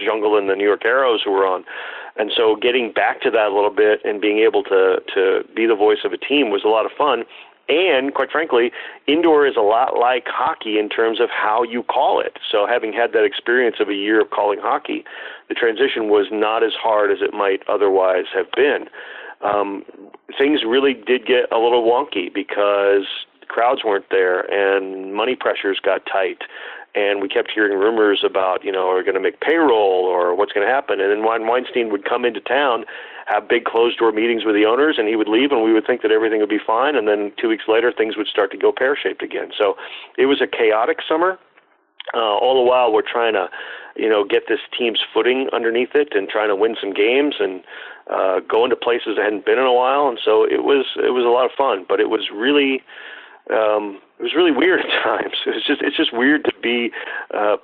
Jungle and the New York Arrows who were on. And so getting back to that a little bit and being able to be the voice of a team was a lot of fun. And quite frankly, indoor is a lot like hockey in terms of how you call it. So having had that experience of a year of calling hockey, the transition was not as hard as it might otherwise have been. Things really did get a little wonky because crowds weren't there and money pressures got tight. And we kept hearing rumors about, are we going to make payroll or what's going to happen? And then Weinstein would come into town, have big closed-door meetings with the owners, and he would leave, and we would think that everything would be fine. And then 2 weeks later, things would start to go pear-shaped again. So it was a chaotic summer. All the while, we're trying to, get this team's footing underneath it and trying to win some games and go into places that hadn't been in a while. And so it was a lot of fun, but it was really weird at times. It's just weird to be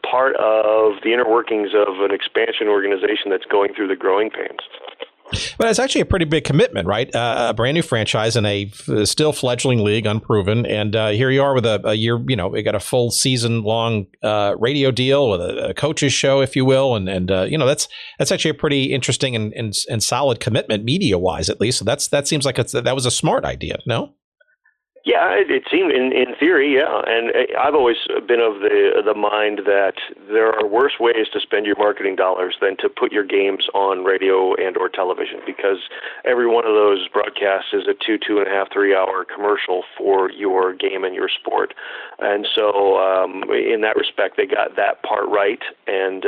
part of the inner workings of an expansion organization that's going through the growing pains. But it's actually a pretty big commitment, right? A brand new franchise in a still fledgling league, unproven. And here you are with a year, we got a full season long radio deal with a coach's show, if you will. And that's actually a pretty interesting and solid commitment media wise, at least. So that seems like that was a smart idea, no? Yeah, it seemed in theory, yeah. And I've always been of the mind that there are worse ways to spend your marketing dollars than to put your games on radio and or television, because every one of those broadcasts is a 2.5, 3 hour commercial for your game and your sport. And so in that respect, they got that part right. And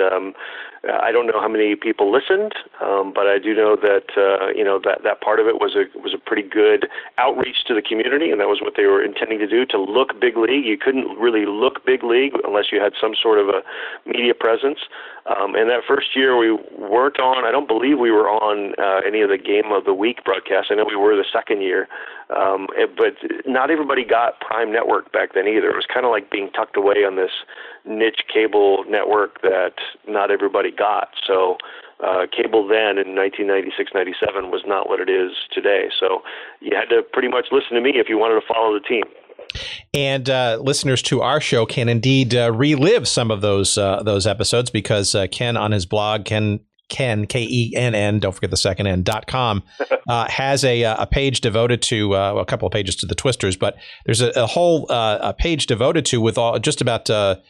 I don't know how many people listened, but I do know that that part of it was a pretty good outreach to the community, and that was what they were intending to do, to look big league. You couldn't really look big league unless you had some sort of a media presence. And that first year we weren't on, I don't believe we were on any of the Game of the Week broadcasts. I know we were the second year, but not everybody got Prime Network back then either. It was kind of like being tucked away on this niche cable network that not everybody got. So cable then in 1996-97 was not what it is today. So you had to pretty much listen to me if you wanted to follow the team. And listeners to our show can indeed relive some of those episodes, because Kenn on his blog, Kenn, Kenn, don't forget the second N.com, has a page devoted to a couple of pages to the Twisters, but there's a whole a page devoted to with all just about a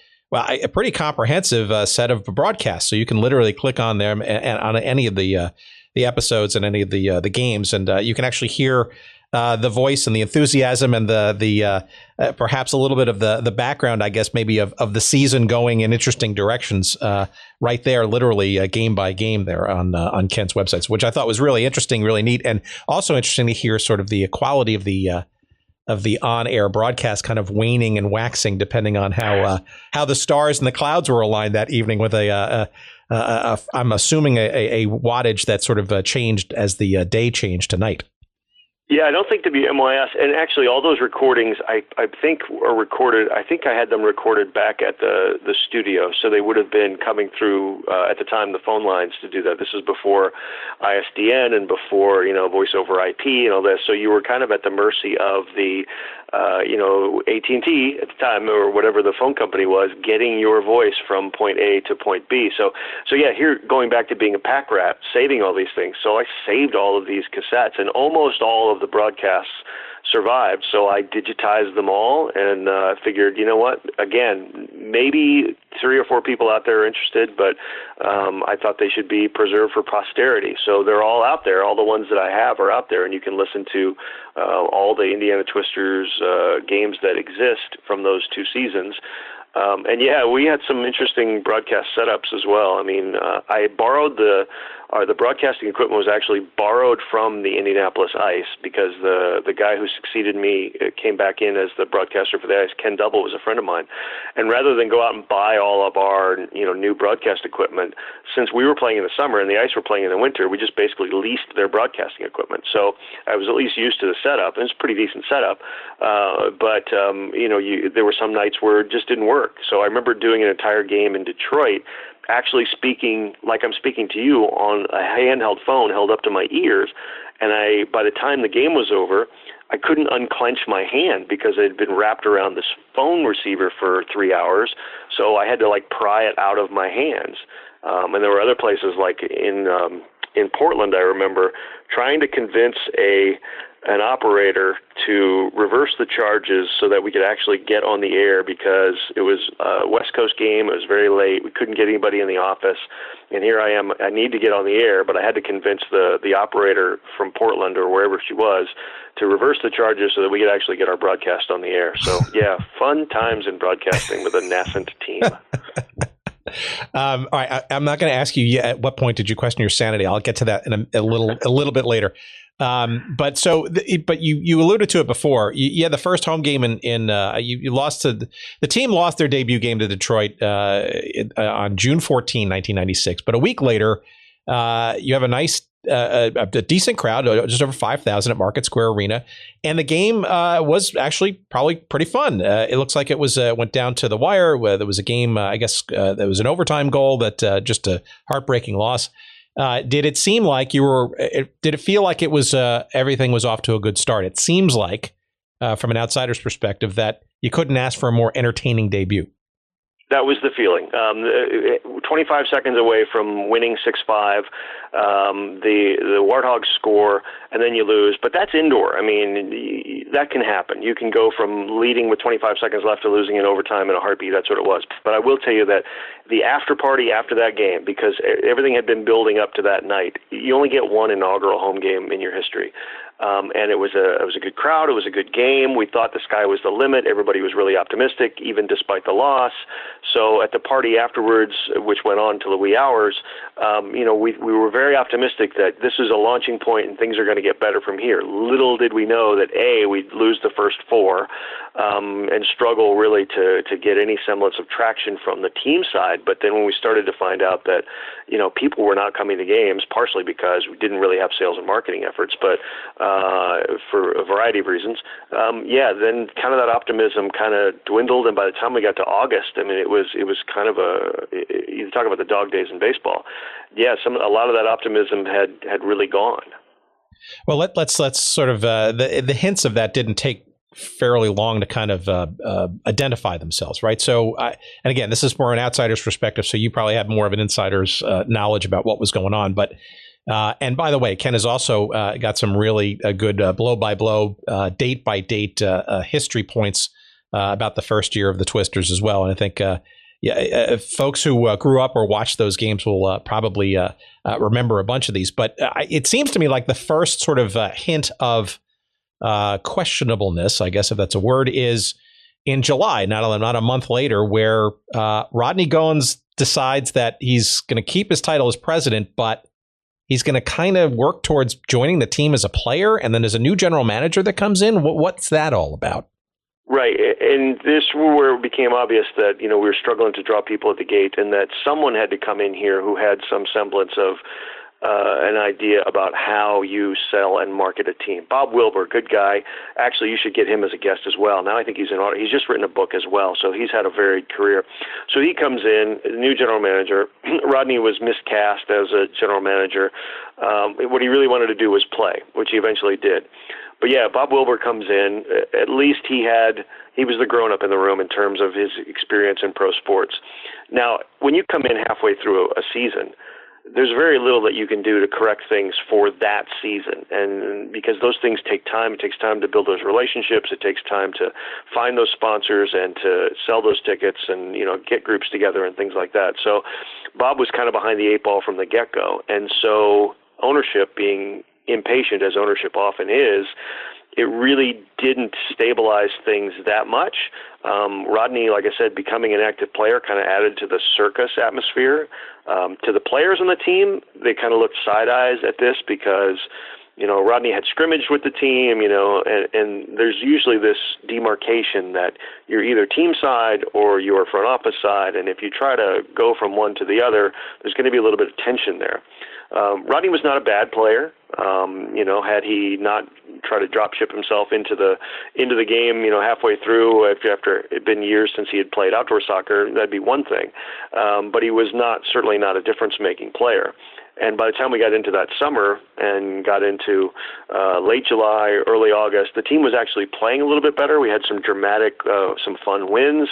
pretty comprehensive set of broadcasts. So you can literally click on them and on any of the episodes and any of the games, and you can actually hear the voice and the enthusiasm and the perhaps a little bit of the background, I guess, maybe of the season going in interesting directions right there, literally game by game there on Kenn's websites, which I thought was really interesting, really neat, and also interesting to hear sort of the quality of the on-air broadcast kind of waning and waxing depending on how the stars and the clouds were aligned that evening with I'm assuming a wattage that sort of changed as the day changed to night. Yeah, I don't think to be MYS, and actually all those recordings I think are recorded. I think I had them recorded back at the studio, so they would have been coming through at the time the phone lines to do that. This is before ISDN and before voice over IP and all this. So you were kind of at the mercy of the AT&T at the time, or whatever the phone company was, getting your voice from point A to point B. So yeah, here going back to being a pack rat, saving all these things. So I saved all of these cassettes, and almost all of the broadcasts survived. So I digitized them all and figured, you know what, again, maybe 3 or 4 people out there are interested, but I thought they should be preserved for posterity. So they're all out there. All the ones that I have are out there, and you can listen to all the Indiana Twisters games that exist from those 2 seasons. And yeah, we had some interesting broadcast setups as well. I mean, I borrowed the broadcasting equipment was actually borrowed from the Indianapolis Ice, because the guy who succeeded me came back in as the broadcaster for the Ice. Ken Double was a friend of mine, and rather than go out and buy all of our new broadcast equipment, since we were playing in the summer and the Ice were playing in the winter, we just basically leased their broadcasting equipment. So I was at least used to the setup, and it's a pretty decent setup. But there were some nights where it just didn't work. So I remember doing an entire game in Detroit, actually speaking like I'm speaking to you on a handheld phone held up to my ears, and by the time the game was over, I couldn't unclench my hand because it had been wrapped around this phone receiver for 3 hours, so I had to pry it out of my hands. And there were other places like in Portland, I remember trying to convince an operator to reverse the charges so that we could actually get on the air, because it was a West Coast game. It was very late. We couldn't get anybody in the office. And here I am. I need to get on the air, but I had to convince the operator from Portland or wherever she was to reverse the charges so that we could actually get our broadcast on the air. So, yeah, fun times in broadcasting with a nascent team. All right. I'm not going to ask you yet at what point did you question your sanity. I'll get to that in a little bit later. But you alluded to it before. You had the first home game you lost to the team lost their debut game to Detroit on June 14, 1996. But a week later, you have a decent crowd, just over 5,000 at Market Square Arena, and the game was actually probably pretty fun. It looks like it was went down to the wire. Where there was a game, I guess there was an overtime goal that just a heartbreaking loss. Did it seem like did it feel like it was everything was off to a good start? It seems like, from an outsider's perspective, that you couldn't ask for a more entertaining debut. That was the feeling. 25 seconds away from winning 6-5, the Warthogs score, and then you lose. But that's indoor. I mean, that can happen. You can go from leading with 25 seconds left to losing in overtime in a heartbeat. That's what it was. But I will tell you that the after party after that game, because everything had been building up to that night, you only get one inaugural home game in your history. And it was a good crowd. It was a good game. We thought the sky was the limit. Everybody was really optimistic, even despite the loss. So at the party afterwards, which went on till the wee hours, we were very optimistic that this is a launching point and things are going to get better from here. Little did we know that we'd lose the first 4 and struggle really to get any semblance of traction from the team side. But then when we started to find out that people were not coming to games, partially because we didn't really have sales and marketing efforts, but for a variety of reasons, then kind of that optimism kind of dwindled, and by the time we got to August, I mean, it was kind of you talk about the dog days in baseball. Yeah, a lot of that optimism had really gone. Well, let's sort of the hints of that didn't take fairly long to kind of identify themselves, right? So, and again, this is more an outsider's perspective, so you probably have more of an insider's knowledge about what was going on, but. And by the way, Ken has also got some really good blow-by-blow, date-by-date history points about the first year of the Twisters as well. And I think folks who grew up or watched those games will probably remember a bunch of these. But it seems to me like the first sort of hint of questionableness, I guess if that's a word, is in July, not a month later, where Rodney Goins decides that he's going to keep his title as president, but he's going to kind of work towards joining the team as a player, and then there's a new general manager that comes in. What's that all about? Right, and this is where it became obvious that we were struggling to draw people at the gate, and that someone had to come in here who had some semblance of an idea about how you sell and market a team. Bob Wilbur, good guy. Actually, you should get him as a guest as well. Now I think he's just written a book as well, so he's had a varied career. So he comes in, new general manager. Rodney was miscast as a general manager. What he really wanted to do was play, which he eventually did. But yeah, Bob Wilbur comes in. At least he was the grown-up in the room in terms of his experience in pro sports. Now, when you come in halfway through a season, there's very little that you can do to correct things for that season. And because those things take time, it takes time to build those relationships. It takes time to find those sponsors and to sell those tickets and, get groups together and things like that. So Bob was kind of behind the 8 ball from the get-go. And so ownership, being impatient as ownership often is, it really didn't stabilize things that much. Rodney, like I said, becoming an active player kind of added to the circus atmosphere. To the players on the team, they kind of looked side eyes at this because, Rodney had scrimmaged with the team, and there's usually this demarcation that you're either team side or you're front office side. And if you try to go from one to the other, there's going to be a little bit of tension there. Rodney was not a bad player. Had he not tried to drop ship himself into the game, halfway through after it had been years since he had played outdoor soccer, that'd be one thing. But he was certainly not a difference-making player. And by the time we got into that summer and got into late July, early August, the team was actually playing a little bit better. We had some dramatic, some fun wins,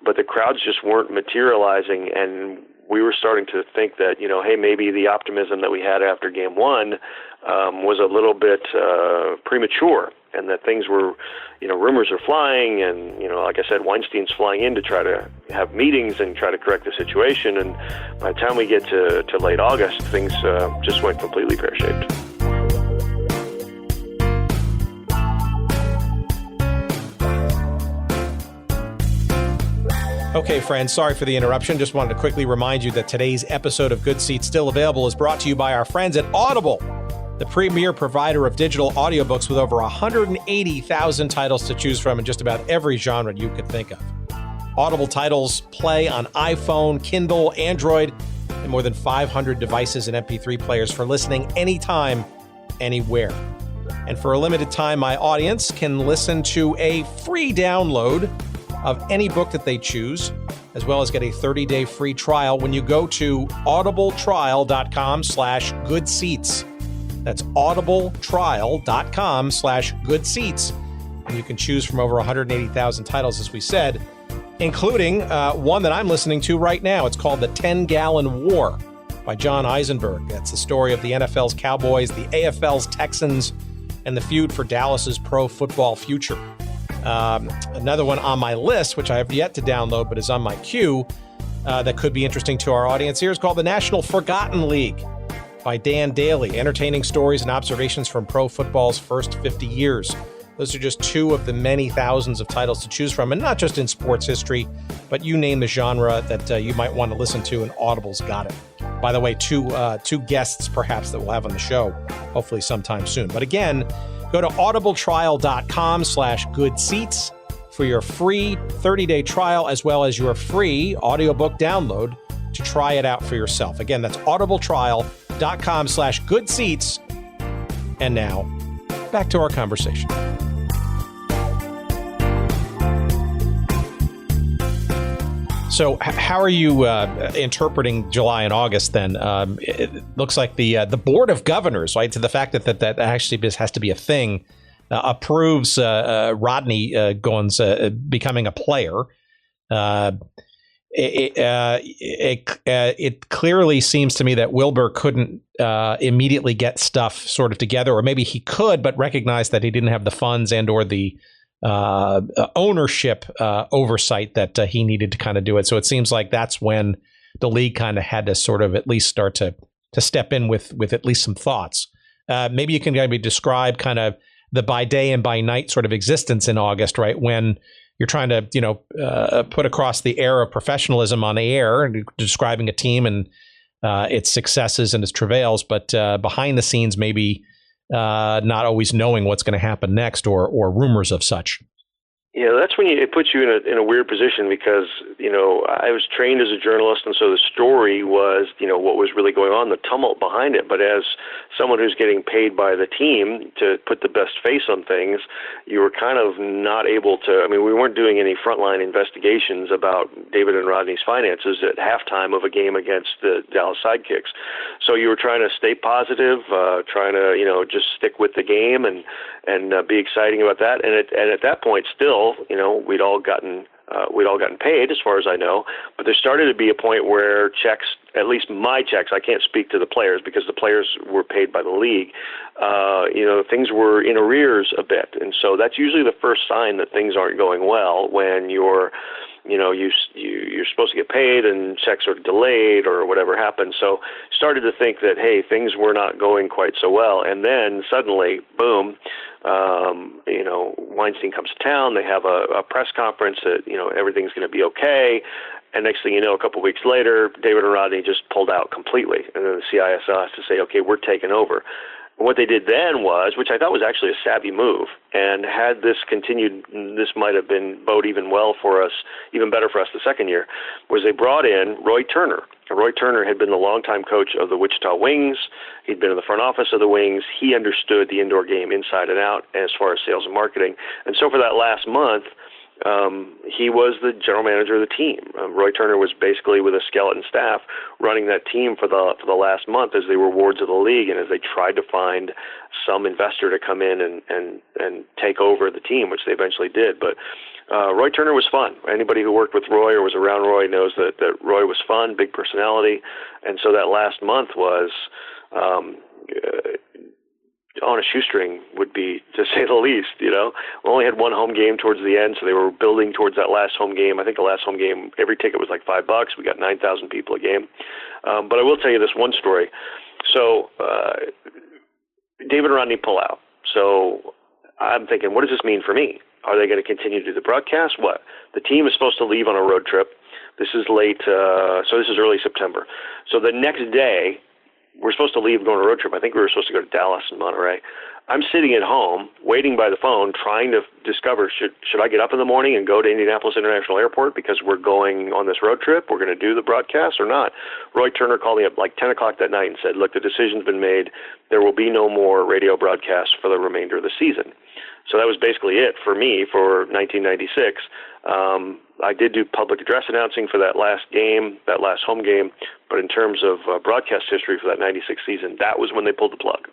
but the crowds just weren't materializing, and we were starting to think that, hey, maybe the optimism that we had after game one was a little bit premature, and that things were, rumors are flying, and, like I said, Weinstein's flying in to try to have meetings and try to correct the situation. And by the time we get to late August, things just went completely pear-shaped. Okay, friends, sorry for the interruption. Just wanted to quickly remind you that today's episode of Good Seats Still Available is brought to you by our friends at Audible, the premier provider of digital audiobooks with over 180,000 titles to choose from in just about every genre you could think of. Audible titles play on iPhone, Kindle, Android, and more than 500 devices and MP3 players for listening anytime, anywhere. And for a limited time, my audience can listen to a free download of any book that they choose, as well as get a 30-day free trial when you go to audibletrial.com/goodseats. That's audibletrial.com/goodseats. And you can choose from over 180,000 titles, as we said, including one that I'm listening to right now. It's called The 10-Gallon War by John Eisenberg. That's the story of the NFL's Cowboys, the AFL's Texans, and the feud for Dallas's pro football future. Another one on my list, which I have yet to download but is on my queue, that could be interesting to our audience here, is called The National Forgotten League by Dan Daly, entertaining stories and observations from pro football's first 50 years. Those are just two of the many thousands of titles to choose from, and not just in sports history, but you name the genre that you might want to listen to, and Audible's got it. By the way, two guests perhaps that we'll have on the show, hopefully sometime soon. But again, go to audibletrial.com/goodseats for your free 30-day trial, as well as your free audiobook download to try it out for yourself. Again, that's audibletrial.com/goodseats. And now, back to our conversation. So how are you interpreting July and August then? It looks like the Board of Governors, right, to the fact that actually has to be a thing, approves Rodney Goins becoming a player. It clearly seems to me that Wilbur couldn't immediately get stuff sort of together, or maybe he could, but recognized that he didn't have the funds and or the ownership oversight that he needed to kind of do it. So it seems like that's when the league kind of had to sort of at least start to step in with at least some thoughts. Maybe you can maybe describe kind of the by day and by night sort of existence in August, right? When you're trying to, put across the air of professionalism on the air and describing a team and its successes and its travails, but behind the scenes, maybe not always knowing what's going to happen next or rumors of such. Yeah, that's when it puts you in a weird position because, I was trained as a journalist, and so the story was, what was really going on, the tumult behind it. But as someone who's getting paid by the team to put the best face on things, you were kind of not able to, we weren't doing any frontline investigations about David and Rodney's finances at halftime of a game against the Dallas Sidekicks. So you were trying to stay positive, trying to, just stick with the game and be exciting about that. And at that point still, we'd all gotten we'd all gotten paid, as far as I know. But there started to be a point where checks, at least my checks, I can't speak to the players because the players were paid by the league. Things were in arrears a bit, and so that's usually the first sign that things aren't going well when you're supposed to get paid and checks are delayed or whatever happened. So started to think that, hey, things were not going quite so well. And then suddenly, boom, Weinstein comes to town. They have a press conference that, everything's going to be okay. And next thing you know, a couple of weeks later, David and Rodney just pulled out completely. And then the CISL has to say, okay, we're taking over. What they did then was, which I thought was actually a savvy move, and had this continued, this might have been bode even better for us the second year, was they brought in Roy Turner. Roy Turner had been the longtime coach of the Wichita Wings. He'd been in the front office of the Wings. He understood the indoor game inside and out as far as sales and marketing. And so for that last month, he was the general manager of the team. Roy Turner was basically with a skeleton staff running that team for the last month as they were wards of the league and as they tried to find some investor to come in and take over the team, which they eventually did. But Roy Turner was fun. Anybody who worked with Roy or was around Roy knows that Roy was fun, big personality. And so that last month was on a shoestring, would be, to say the least. We only had one home game towards the end, so they were building towards that last home game. I think the last home game, every ticket was like $5. We got 9,000 people a game. But I will tell you this one story. So David and Rodney pull out. So I'm thinking, what does this mean for me? Are they going to continue to do the broadcast? What? The team is supposed to leave on a road trip. This is late, so this is early September. So the next day, we're supposed to leave, go on a road trip. I think we were supposed to go to Dallas and Monterey. I'm sitting at home, waiting by the phone, trying to discover, should I get up in the morning and go to Indianapolis International Airport because we're going on this road trip? We're going to do the broadcast or not? Roy Turner called me up like 10 o'clock that night and said, look, the decision's been made. There will be no more radio broadcasts for the remainder of the season. So that was basically it for me for 1996. I did do public address announcing for that last game, that last home game, but in terms of broadcast history for that 96 season, that was when they pulled the plug.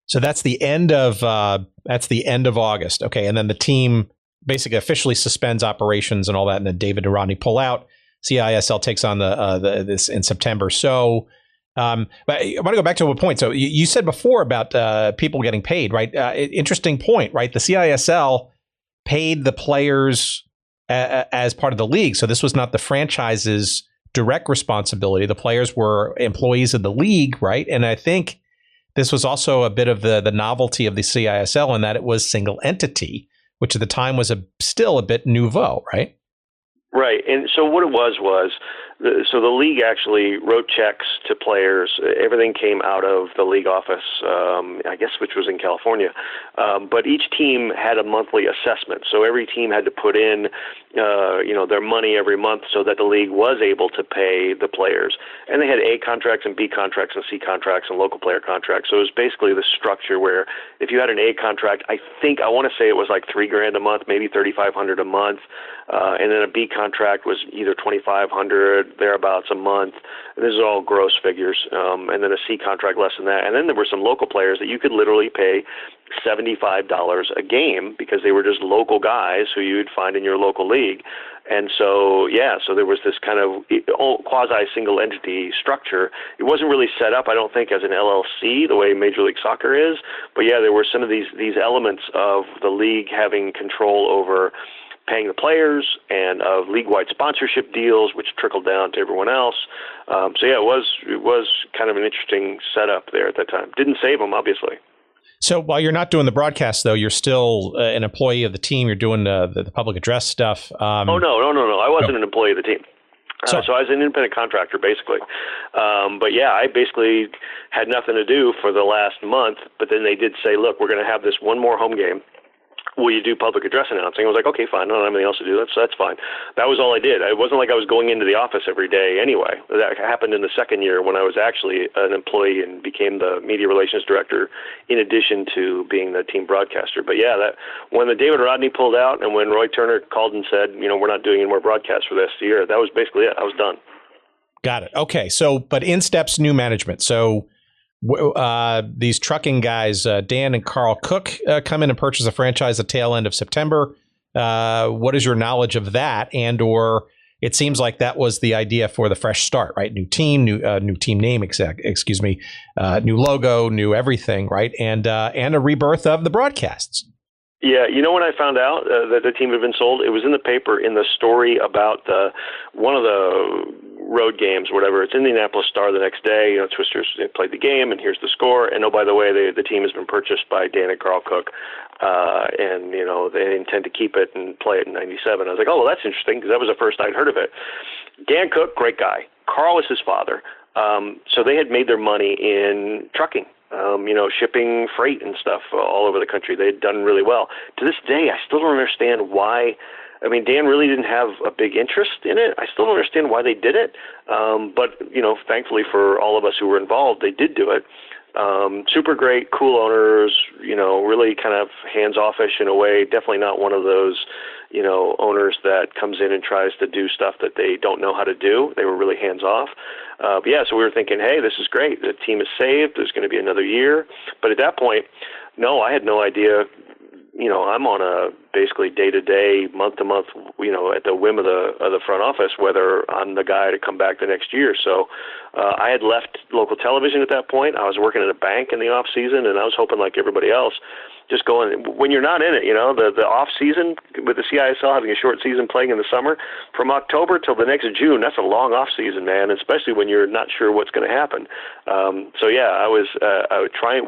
So that's the end of August. Okay, and then the team basically officially suspends operations and all that, and then David and Rodney pull out. CISL takes on this in September. So, but I want to go back to a point. So you said before about people getting paid, right? Interesting point, right? The CISL paid the players as part of the league. So this was not the franchise's direct responsibility. The players were employees of the league, right? And I think this was also a bit of the novelty of the CISL in that it was single entity, which at the time was still a bit nouveau, right? Right. And so what it was so the league actually wrote checks to players. Everything came out of the league office, I guess, which was in California. But each team had a monthly assessment. So every team had to put in, their money every month so that the league was able to pay the players. And they had A contracts and B contracts and C contracts and local player contracts. So it was basically the structure where if you had an A contract, I want to say it was like $3,000 a month, maybe $3,500 a month. And then a B contract was either $2,500, thereabouts a month. And this is all gross figures. And then a C contract less than that. And then there were some local players that you could literally pay $75 a game because they were just local guys who you'd find in your local league. And so, so there was this kind of quasi-single entity structure. It wasn't really set up, I don't think, as an LLC the way Major League Soccer is. But there were some of these elements of the league having control over paying the players and of league-wide sponsorship deals, which trickled down to everyone else. It was kind of an interesting setup there at that time. Didn't save them, obviously. So while you're not doing the broadcast, though, you're still an employee of the team. You're doing the public address stuff. No. I wasn't an employee of the team. So I was an independent contractor, basically. I basically had nothing to do for the last month. But then they did say, look, we're going to have this one more home game. Will you do public address announcing? I was like, okay, fine. I don't have anything else to do. That's fine. That was all I did. It wasn't like I was going into the office every day anyway. That happened in the second year when I was actually an employee and became the media relations director in addition to being the team broadcaster. But when the David Rodney pulled out and when Roy Turner called and said, we're not doing any more broadcasts for this year, that was basically it. I was done. Got it. Okay. So, but in steps new management. So, these trucking guys, Dan and Carl Cook, come in and purchase a franchise at the tail end of September. What is your knowledge of that? And or it seems like that was the idea for the fresh start, right? New team, new team name, new logo, new everything, right? And a rebirth of the broadcasts. Yeah, when I found out that the team had been sold, it was in the paper in the story about one of the road games, whatever. It's in the Indianapolis Star the next day. Twisters played the game, and here's the score. And oh, by the way, the team has been purchased by Dan and Carl Cook, and they intend to keep it and play it in '97. I was like, oh, well, that's interesting because that was the first I'd heard of it. Dan Cook, great guy. Carl was his father. So they had made their money in trucking. Shipping freight and stuff all over the country. They'd done really well. To this day, I still don't understand why. I mean, Dan really didn't have a big interest in it. I still don't understand why they did it. But thankfully for all of us who were involved, they did do it. Super great, cool owners, really kind of hands-offish in a way. Definitely not one of those, owners that comes in and tries to do stuff that they don't know how to do. They were really hands-off. So we were thinking, hey, this is great. The team is saved. There's going to be another year. But at that point, no, I had no idea. I'm on a basically day-to-day, month-to-month, at the whim of the front office, whether I'm the guy to come back the next year. So I had left local television at that point. I was working at a bank in the off season, and I was hoping, like everybody else, just going when you're not in it. The off season with the CISL having a short season playing in the summer, from October till the next June, that's a long off season, man. Especially when you're not sure what's going to happen. I was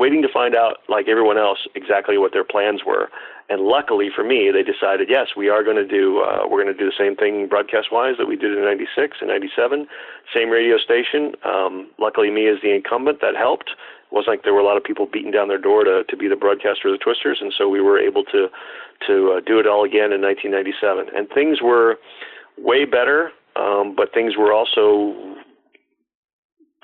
waiting to find out, like everyone else, exactly what their plans were. And luckily for me, they decided, yes, we are going to do. We're going to do the same thing broadcast-wise that we did in '96 and '97, same radio station. Luckily, me as the incumbent, that helped. It wasn't like there were a lot of people beating down their door to be the broadcaster of the Twisters, and so we were able to do it all again in 1997. And things were way better, but things were also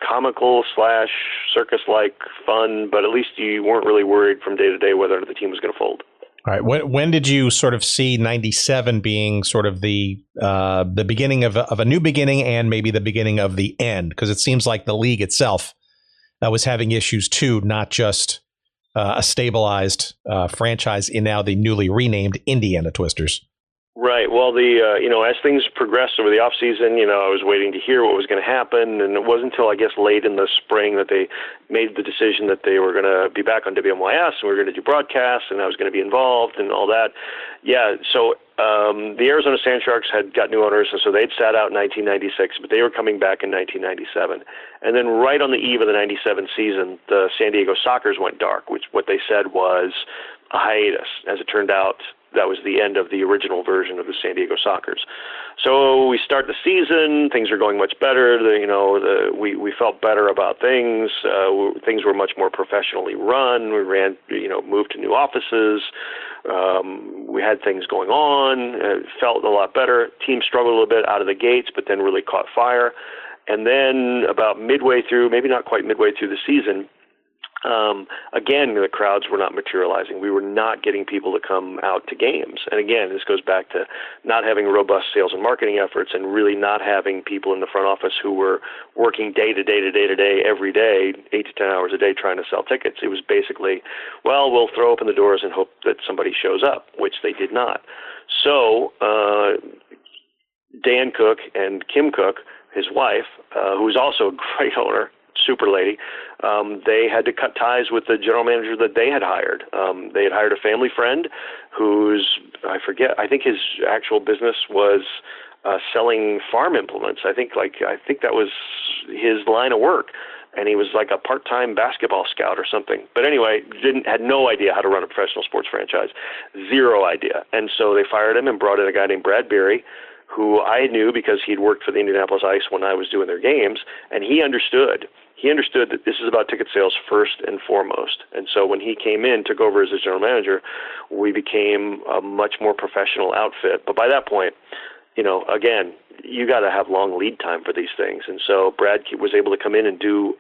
comical / circus-like fun. But at least you weren't really worried from day to day whether the team was going to fold. All right. When did you sort of see '97 being sort of the beginning of a new beginning and maybe the beginning of the end? Because it seems like the league itself was having issues too, not just a stabilized franchise in now the newly renamed Indiana Twisters. Right. Well, as things progressed over the off season, I was waiting to hear what was going to happen, and it wasn't until I guess late in the spring that they made the decision that they were going to be back on WMYS and we were going to do broadcasts, and I was going to be involved and all that. Yeah. So the Arizona Sand Sharks had got new owners, and so they'd sat out in 1996, but they were coming back in 1997. And then right on the eve of the '97 season, the San Diego Sockers went dark, which what they said was a hiatus. As it turned out, that was the end of the original version of the San Diego Sockers. So we start the season. Things are going much better. We felt better about things. Things were much more professionally run. We moved to new offices. We had things going on. It felt a lot better. Team struggled a little bit out of the gates, but then really caught fire. And then about midway through, maybe not quite midway through the season, again, the crowds were not materializing. We were not getting people to come out to games. And again, this goes back to not having robust sales and marketing efforts and really not having people in the front office who were working day to day, every day, 8 to 10 hours a day trying to sell tickets. It was basically, well, we'll throw open the doors and hope that somebody shows up, which they did not. So Dan Cook and Kim Cook, his wife, who's also a great owner, super lady, they had to cut ties with the general manager that they had hired. They had hired a family friend whose, I think his actual business was selling farm implements. I think that was his line of work. And he was like a part-time basketball scout or something. But anyway, had no idea how to run a professional sports franchise. Zero idea. And so they fired him and brought in a guy named Brad Berry, who I knew because he'd worked for the Indianapolis Ice when I was doing their games, and he understood. He understood that this is about ticket sales first and foremost. And so when he came in, took over as a general manager, we became a much more professional outfit. But by that point, again, you got to have long lead time for these things. And so Brad was able to come in and do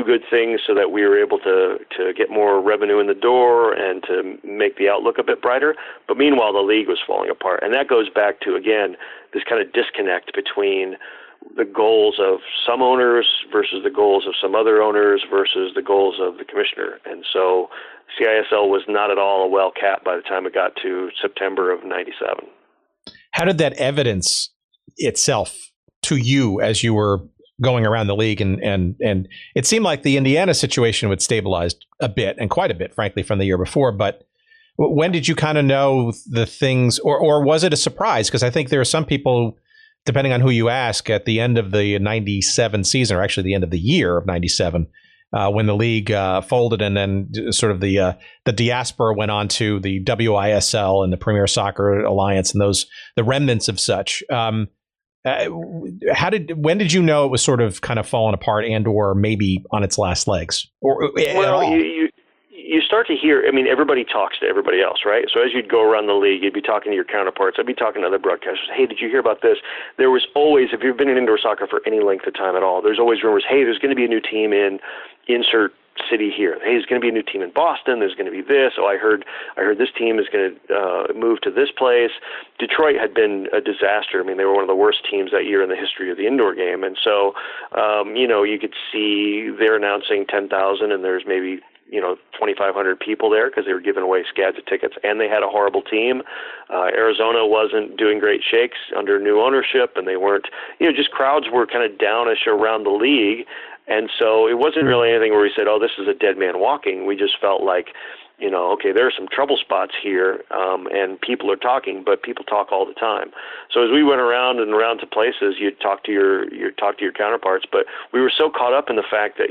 good things so that we were able to get more revenue in the door and to make the outlook a bit brighter. But meanwhile, the league was falling apart. And that goes back to, again, this kind of disconnect between the goals of some owners versus the goals of some other owners versus the goals of the commissioner. And so CISL was not at all a well cap by the time it got to September of 97. How did that evidence itself to you as you were going around the league? And it seemed like the Indiana situation would stabilize a bit, and quite a bit, frankly, from the year before. But when did you kind of know the things, or was it a surprise? Because I think there are some people, depending on who you ask, at the end of the 97 season, or actually the end of the year of 97, when the league folded, and then sort of the diaspora went on to the WISL and the Premier Soccer Alliance and the remnants of such. When did you know it was sort of kind of falling apart and or maybe on its last legs? You start to hear, I mean, everybody talks to everybody else, right? So as you'd go around the league, you'd be talking to your counterparts. I'd be talking to other broadcasters. Hey, did you hear about this? There was always, if you've been in indoor soccer for any length of time at all, there's always rumors, hey, there's going to be a new team in insert city here. Hey, there's going to be a new team in Boston. There's going to be this. Oh, I heard this team is going to move to this place. Detroit had been a disaster. I mean, they were one of the worst teams that year in the history of the indoor game. And so, you could see they're announcing 10,000 and there's maybe 2,500 people there because they were giving away scads of tickets, and they had a horrible team. Arizona wasn't doing great shakes under new ownership, and they weren't, just crowds were kind of downish around the league. And so it wasn't really anything where we said, oh, this is a dead man walking. We just felt like, okay, there are some trouble spots here, and people are talking, but people talk all the time. So as we went around and around to places, you'd talk to your counterparts, but we were so caught up in the fact that,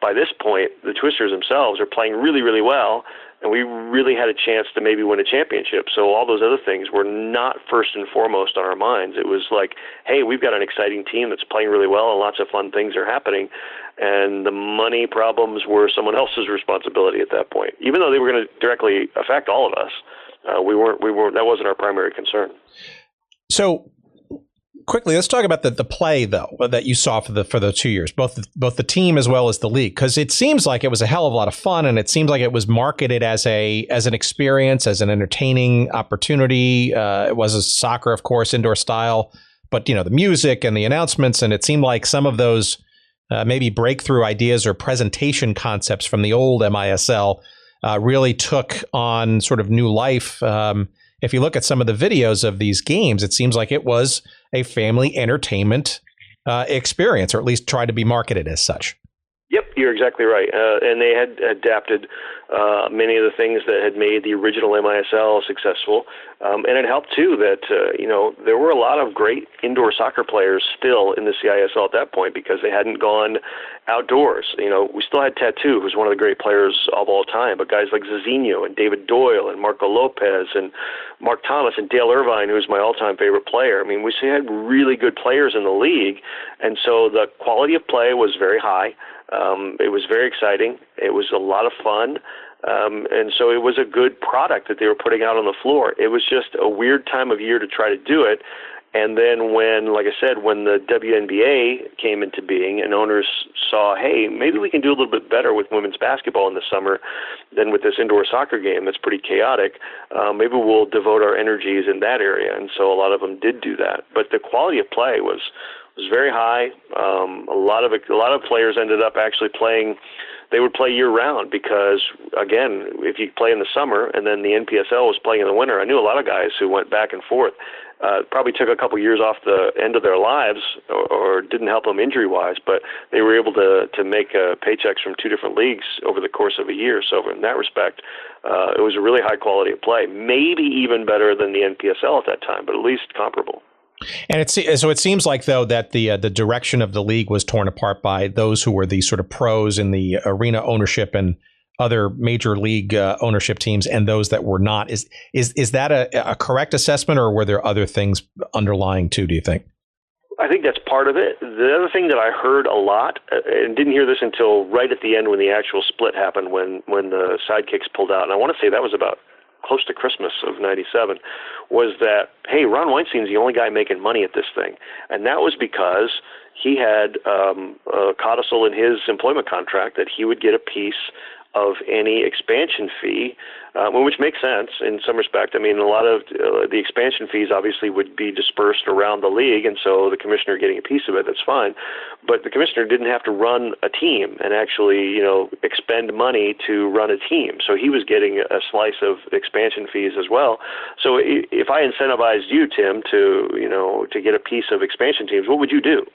by this point, the Twisters themselves are playing really, really well, and we really had a chance to maybe win a championship. So all those other things were not first and foremost on our minds. It was like, hey, we've got an exciting team that's playing really well, and lots of fun things are happening. And the money problems were someone else's responsibility at that point. Even though they were going to directly affect all of us, we weren't. That wasn't our primary concern. So quickly, let's talk about the play though that you saw for the 2 years, both the team as well as the league, because it seems like it was a hell of a lot of fun, and it seems like it was marketed as an experience, as an entertaining opportunity. It was a soccer, of course, indoor style, but the music and the announcements, and it seemed like some of those maybe breakthrough ideas or presentation concepts from the old MISL really took on sort of new life. If you look at some of the videos of these games, it seems like it was a family entertainment experience, or at least tried to be marketed as such. Yep, you're exactly right. And they had adapted many of the things that had made the original MISL successful. And it helped, too, that, there were a lot of great indoor soccer players still in the CISL at that point because they hadn't gone outdoors. We still had Tattoo, who's one of the great players of all time, but guys like Zizinho and David Doyle and Marco Lopez and Mark Thomas and Dale Irvine, who's my all-time favorite player. I mean, we still had really good players in the league, and so the quality of play was very high. It was very exciting. It was a lot of fun. And so it was a good product that they were putting out on the floor. It was just a weird time of year to try to do it. And then when, like I said, when the WNBA came into being and owners saw, hey, maybe we can do a little bit better with women's basketball in the summer than with this indoor soccer game that's pretty chaotic, maybe we'll devote our energies in that area. And so a lot of them did do that. But the quality of play was very high. A lot of players ended up actually playing. They would play year round because, again, if you play in the summer and then the NPSL was playing in the winter, I knew a lot of guys who went back and forth. Probably took a couple years off the end of their lives or didn't help them injury-wise, but they were able to make paychecks from two different leagues over the course of a year. So in that respect, it was a really high quality of play, maybe even better than the NPSL at that time, but at least comparable. And so it seems like, though, that the direction of the league was torn apart by those who were the sort of pros in the arena ownership and other major league ownership teams, and those that were not. Is that a correct assessment, or were there other things underlying too, do you think? I think that's part of it. The other thing that I heard a lot, and didn't hear this until right at the end when the actual split happened, when the Sidekicks pulled out, and I want to say that was about close to Christmas of 97, was that, hey, Ron Weinstein's the only guy making money at this thing. And that was because he had a codicil in his employment contract that he would get a piece of any expansion fee, which makes sense in some respect. I mean, a lot of the expansion fees obviously would be dispersed around the league, and so the commissioner getting a piece of it, that's fine. But the commissioner didn't have to run a team and actually, expend money to run a team. So he was getting a slice of expansion fees as well. So if I incentivized you, Tim, to get a piece of expansion teams, what would you do?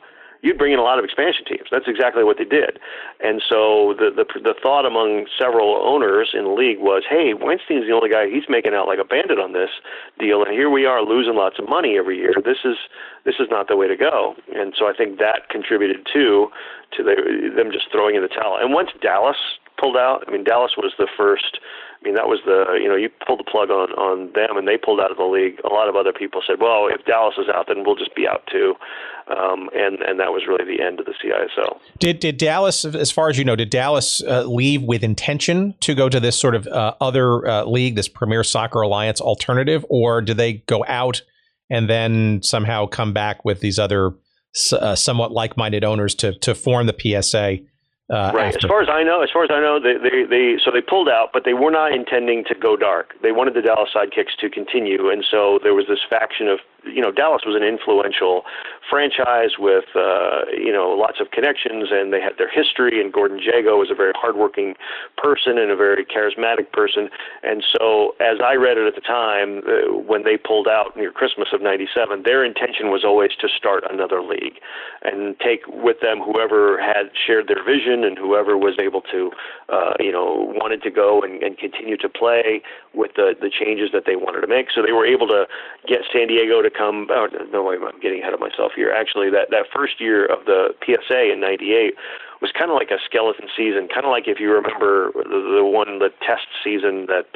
You'd bring in a lot of expansion teams. That's exactly what they did. And so the thought among several owners in the league was, hey, Weinstein's the only guy, he's making out like a bandit on this deal, and here we are losing lots of money every year. This is not the way to go. And so I think that contributed to them just throwing in the towel. And once Dallas pulled out, Dallas was the first. That was you pulled the plug on them, and they pulled out of the league. A lot of other people said, well, if Dallas is out, then we'll just be out too. And that was really the end of the CISL. Did Dallas, as far as you know, did Dallas leave with intention to go to this sort of other league, this Premier Soccer Alliance alternative, or did they go out and then somehow come back with these other somewhat like-minded owners to form the PSA? Right. As far as I know, they pulled out, but they were not intending to go dark. They wanted the Dallas Sidekicks to continue, and so there was this faction of, Dallas was an influential franchise with, lots of connections, and they had their history, and Gordon Jago was a very hardworking person and a very charismatic person. And so as I read it at the time, when they pulled out near Christmas of '97, their intention was always to start another league and take with them whoever had shared their vision and whoever was able to, wanted to go and continue to play with the changes that they wanted to make. So they were able to get San Diego to come. Oh, no, I'm getting ahead of myself here. Actually, that first year of the PSA in '98 was kind of like a skeleton season, kind of like if you remember the test season that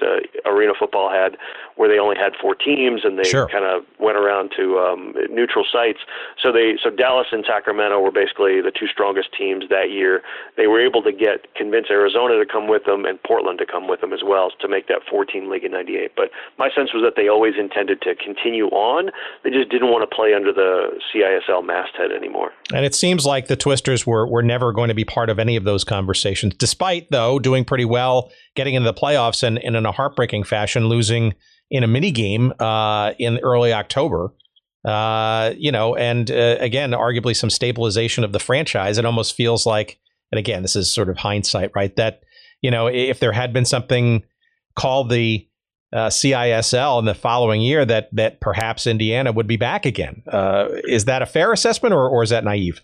Arena Football had, where they only had 4 teams and they kind of went around to neutral sites. So Dallas and Sacramento were basically the 2 strongest teams that year. They were able to convince Arizona to come with them and Portland to come with them as well to make that 4-team league in '98. But my sense was that they always intended to continue on. They just didn't want to play under the CISL masthead anymore. And it seems like the Twisters were never going to be part of any of those conversations, despite, though, doing pretty well, getting into the playoffs and in a heartbreaking fashion, losing in a mini game in early October. Again, arguably some stabilization of the franchise. It almost feels like, and again, this is sort of hindsight, right? That, if there had been something called the CISL in the following year, that perhaps Indiana would be back again. Is that a fair assessment, or is that naive?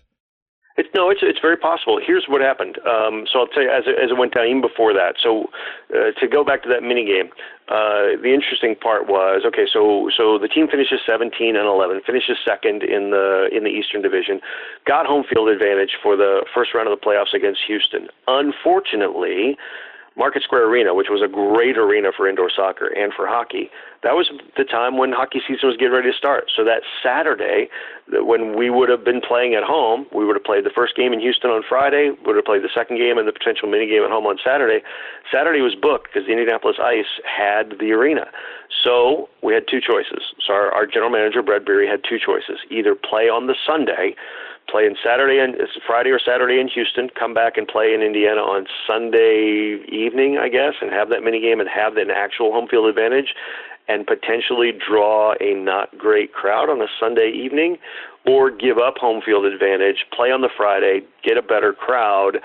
It's very possible. Here's what happened. So I'll tell you as it went down even before that. So to go back to that mini game, the interesting part was, okay, so the team finishes 17-11, finishes second in the Eastern Division, got home field advantage for the first round of the playoffs against Houston. Unfortunately, Market Square Arena, which was a great arena for indoor soccer and for hockey, that was the time when hockey season was getting ready to start. So that Saturday, when we would have been playing at home, we would have played the first game in Houston on Friday, we would have played the second game and the potential mini game at home on Saturday. Saturday was booked because the Indianapolis Ice had the arena. So we had 2 choices. So our general manager, Brad Beery, had 2 choices. Either play on the Sunday, play in Friday or Saturday in Houston, come back and play in Indiana on Sunday evening, I guess, and have that mini game and have an actual home field advantage and potentially draw a not great crowd on a Sunday evening, or give up home field advantage, play on the Friday, get a better crowd,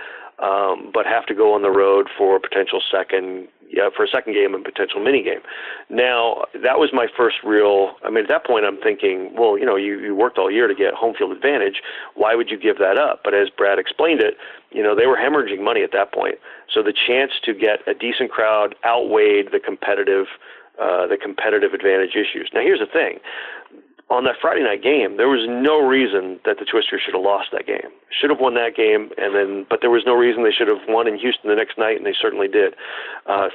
but have to go on the road for a potential second game and potential mini game. Now, that was my first real, at that point I'm thinking, well, you worked all year to get home field advantage. Why would you give that up? But as Brad explained it, they were hemorrhaging money at that point. So the chance to get a decent crowd outweighed the competitive advantage issues. Now, here's the thing. On that Friday night game, there was no reason that the Twisters should have lost that game. Should have won that game, but there was no reason they should have won in Houston the next night, and they certainly did,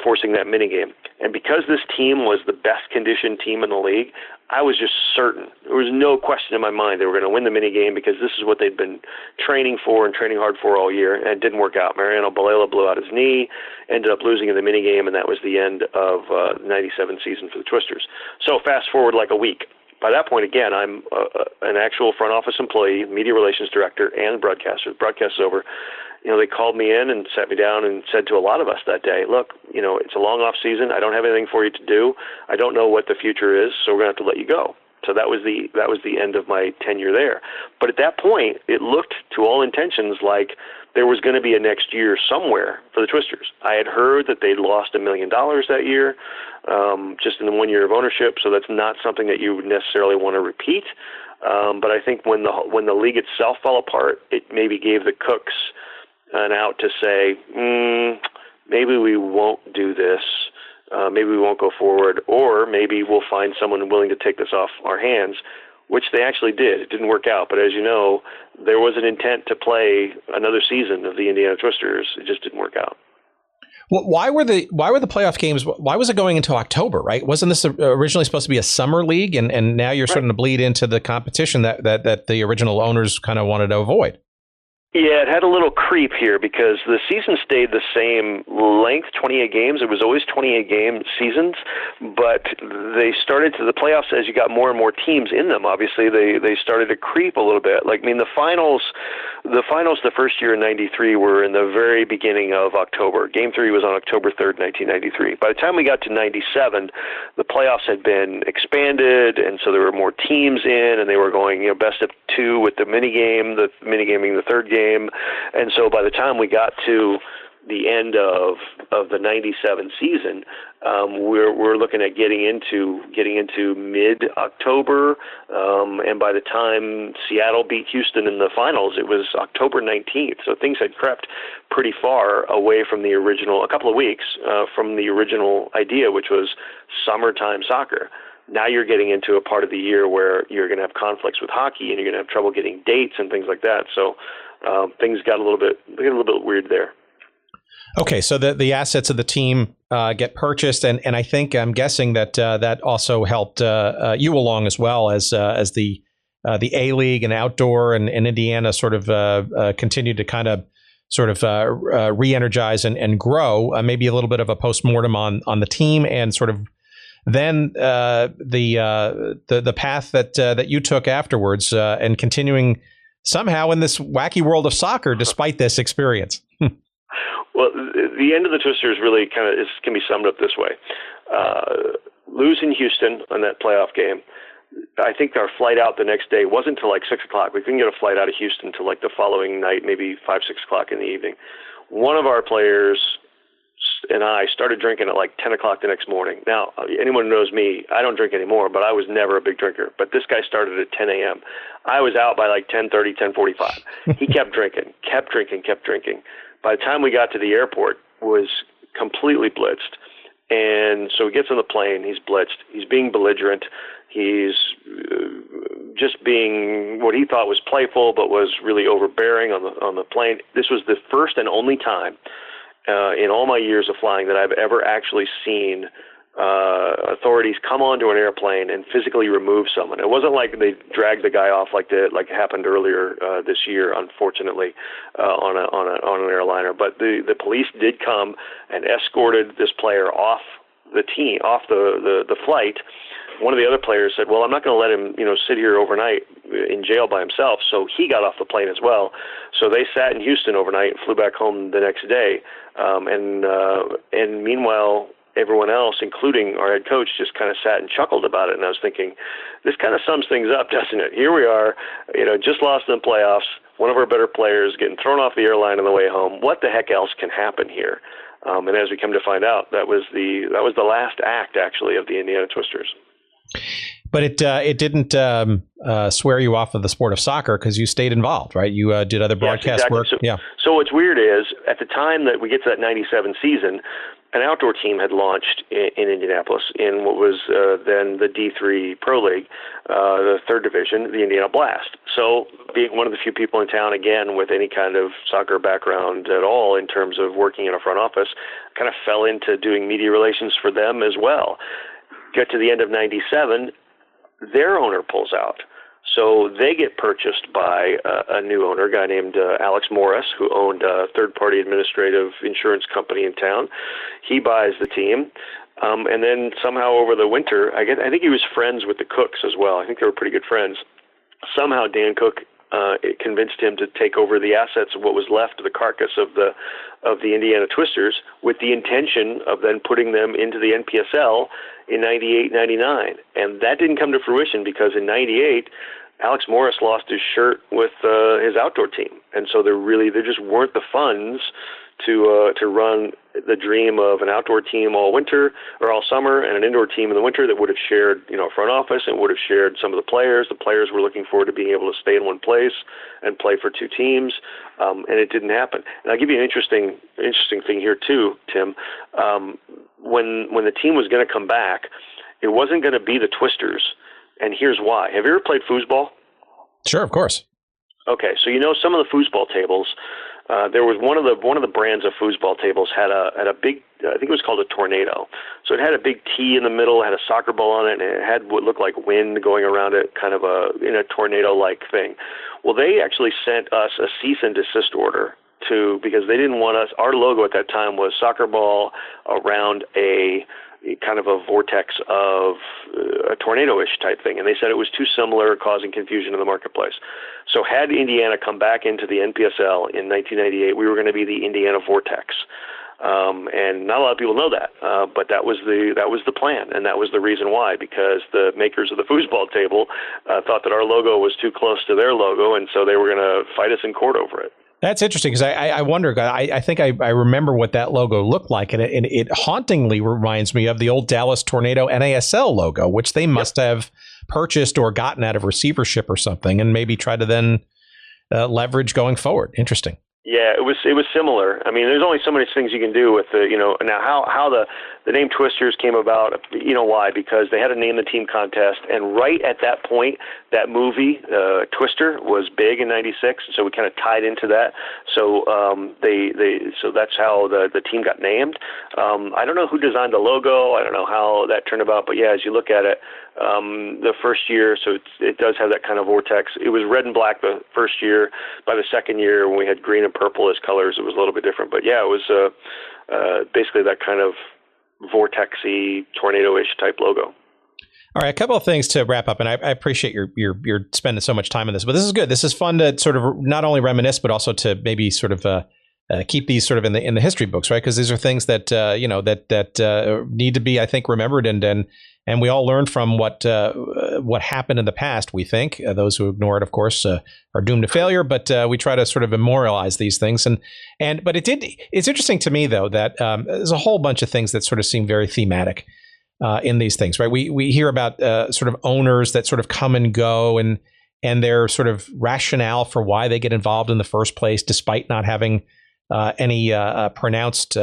forcing that mini game. And because this team was the best conditioned team in the league, I was just certain. There was no question in my mind they were going to win the mini game because this is what they'd been training for and training hard for all year, and it didn't work out. Mariano Balela blew out his knee, ended up losing in the mini game, and that was the end of the '97 season for the Twisters. So fast forward like a week. By that point, again, I'm an actual front office employee, media relations director, and broadcaster. The broadcast is over. they called me in and sat me down and said to a lot of us that day, look, it's a long off season. I don't have anything for you to do. I don't know what the future is, so we're going to have to let you go. So that was the end of my tenure there. But at that point, it looked to all intentions like there was going to be a next year somewhere for the Twisters. I had heard that they'd lost $1 million that year, just in the 1 year of ownership. So that's not something that you would necessarily want to repeat. But I think when the league itself fell apart, it maybe gave the Cooks an out to say, maybe we won't do this. Maybe we won't go forward, or maybe we'll find someone willing to take this off our hands, which they actually did. It didn't work out, but as you know, there was an intent to play another season of the Indiana Twisters. It just didn't work out. Well, why were the playoff games? Why was it going into October? Right? Wasn't this originally supposed to be a summer league, and now you're starting to bleed into the competition that the original owners kind of wanted to avoid? Yeah, it had a little creep here because the season stayed the same length, 28 games. It was always 28-game seasons, but they started to the playoffs as you got more and more teams in them. Obviously, they started to creep a little bit. The finals the first year in '93 were in the very beginning of October. Game 3 was on October 3rd, 1993. By the time we got to '97, the playoffs had been expanded, and so there were more teams in, and they were going best of 2 with the minigame being the third game. And so by the time we got to the end of the '97 season, we're looking at getting into mid-October, and by the time Seattle beat Houston in the finals, it was October 19th. So things had crept pretty far away from the original, a couple of weeks from the original idea, which was summertime soccer. Now you're getting into a part of the year where you're going to have conflicts with hockey, and you're going to have trouble getting dates and things like that. So things got a little bit weird there. Okay, so the assets of the team get purchased, and I'm guessing that that also helped you along as well as the A-League and outdoor and Indiana sort of continued to kind of sort of re-energize and grow. Maybe a little bit of a postmortem on the team, and sort of then the path that you took afterwards, and continuing somehow in this wacky world of soccer despite this experience. Well, the end of the Twisters really can be summed up this way. Losing Houston on that playoff game, I think our flight out the next day wasn't until like 6 o'clock. We couldn't get a flight out of Houston till like the following night, maybe 5, 6 o'clock in the evening. One of our players and I started drinking at like 10 o'clock the next morning. Now, anyone who knows me, I don't drink anymore, but I was never a big drinker. But this guy started at 10 a.m. I was out by like 10:30, 10:45. He kept drinking. By the time we got to the airport, was completely blitzed. And so he gets on the plane, he's blitzed. He's being belligerent. He's just being what he thought was playful, but was really overbearing on the plane. This was the first and only time in all my years of flying that I've ever actually seen authorities come onto an airplane and physically remove someone. It wasn't like they dragged the guy off like happened earlier this year, unfortunately, on an airliner. But the police did come and escorted this player off the flight. One of the other players said, "Well, I'm not going to let him, sit here overnight in jail by himself." So he got off the plane as well. So they sat in Houston overnight and flew back home the next day. And meanwhile, everyone else, including our head coach, just kind of sat and chuckled about it. And I was thinking, this kind of sums things up, doesn't it? Here we are, just lost in the playoffs. One of our better players getting thrown off the airline on the way home. What the heck else can happen here? And as we come to find out, that was the last act, actually, of the Indiana Twisters. But it didn't swear you off of the sport of soccer, because you stayed involved, right? You did other broadcast work. So what's weird is, at the time that we get to that '97 season, an outdoor team had launched in Indianapolis in what was then the D3 Pro League, the third division, the Indiana Blast. So being one of the few people in town, again, with any kind of soccer background at all in terms of working in a front office, kind of fell into doing media relations for them as well. Get to the end of '97, their owner pulls out. So they get purchased by a new owner, a guy named Alex Morris, who owned a third-party administrative insurance company in town. He buys the team. And then somehow over the winter, I think he was friends with the Cooks as well. I think they were pretty good friends. Somehow Dan Cook it convinced him to take over the assets of what was left of the carcass of the Indiana Twisters, with the intention of then putting them into the NPSL in 98, 99. And that didn't come to fruition because in 98, Alex Morris lost his shirt with his outdoor team. And so there just weren't the funds to run the dream of an outdoor team all winter or all summer and an indoor team in the winter that would have shared, front office and would have shared some of the players. The players were looking forward to being able to stay in one place and play for two teams, and it didn't happen. And I'll give you an interesting thing here too, Tim. When the team was going to come back, it wasn't going to be the Twisters, and here's why. Have you ever played foosball? Sure, of course. Okay, so some of the foosball tables. There was one of the brands of foosball tables had a big, I think it was called a tornado. So it had a big T in the middle, had a soccer ball on it, and it had what looked like wind going around it, kind of in a tornado-like thing. Well, they actually sent us a cease and desist order because they didn't want us. Our logo at that time was soccer ball around a kind of a vortex of a tornado-ish type thing. And they said it was too similar, causing confusion in the marketplace. So had Indiana come back into the NPSL in 1998, we were going to be the Indiana Vortex. And not a lot of people know that, but that was the plan, and that was the reason why, because the makers of the foosball table thought that our logo was too close to their logo, and so they were going to fight us in court over it. That's interesting because I wonder. I think I remember what that logo looked like, and it hauntingly reminds me of the old Dallas Tornado NASL logo, which they must have purchased or gotten out of receivership or something, and maybe try to then leverage going forward. Interesting. Yeah, it was similar. I mean, there's only so many things you can do with now how the name Twisters came about. Why? Because they had a name the team contest, and right at that point, that movie Twister was big in '96, so we kind of tied into that. So so that's how the team got named. I don't know who designed the logo. I don't know how that turned about, but yeah, as you look at it, the first year, so it does have that kind of vortex. It was red and black the first year. By the second year, when we had green and purple as colors, it was a little bit different. But yeah, it was basically that kind of vortexy, tornado-ish type logo. All right, a couple of things to wrap up, and I appreciate you're spending so much time on this, but this is good. This is fun to sort of not only reminisce, but also to maybe sort of keep these sort of in the history books, right? Because these are things that that need to be, I think, remembered, and we all learn from what happened in the past. We think those who ignore it, of course, are doomed to failure. But we try to sort of memorialize these things, but it's interesting to me though that there's a whole bunch of things that sort of seem very thematic in these things, right? We hear about sort of owners that sort of come and go, and their sort of rationale for why they get involved in the first place, despite not having any pronounced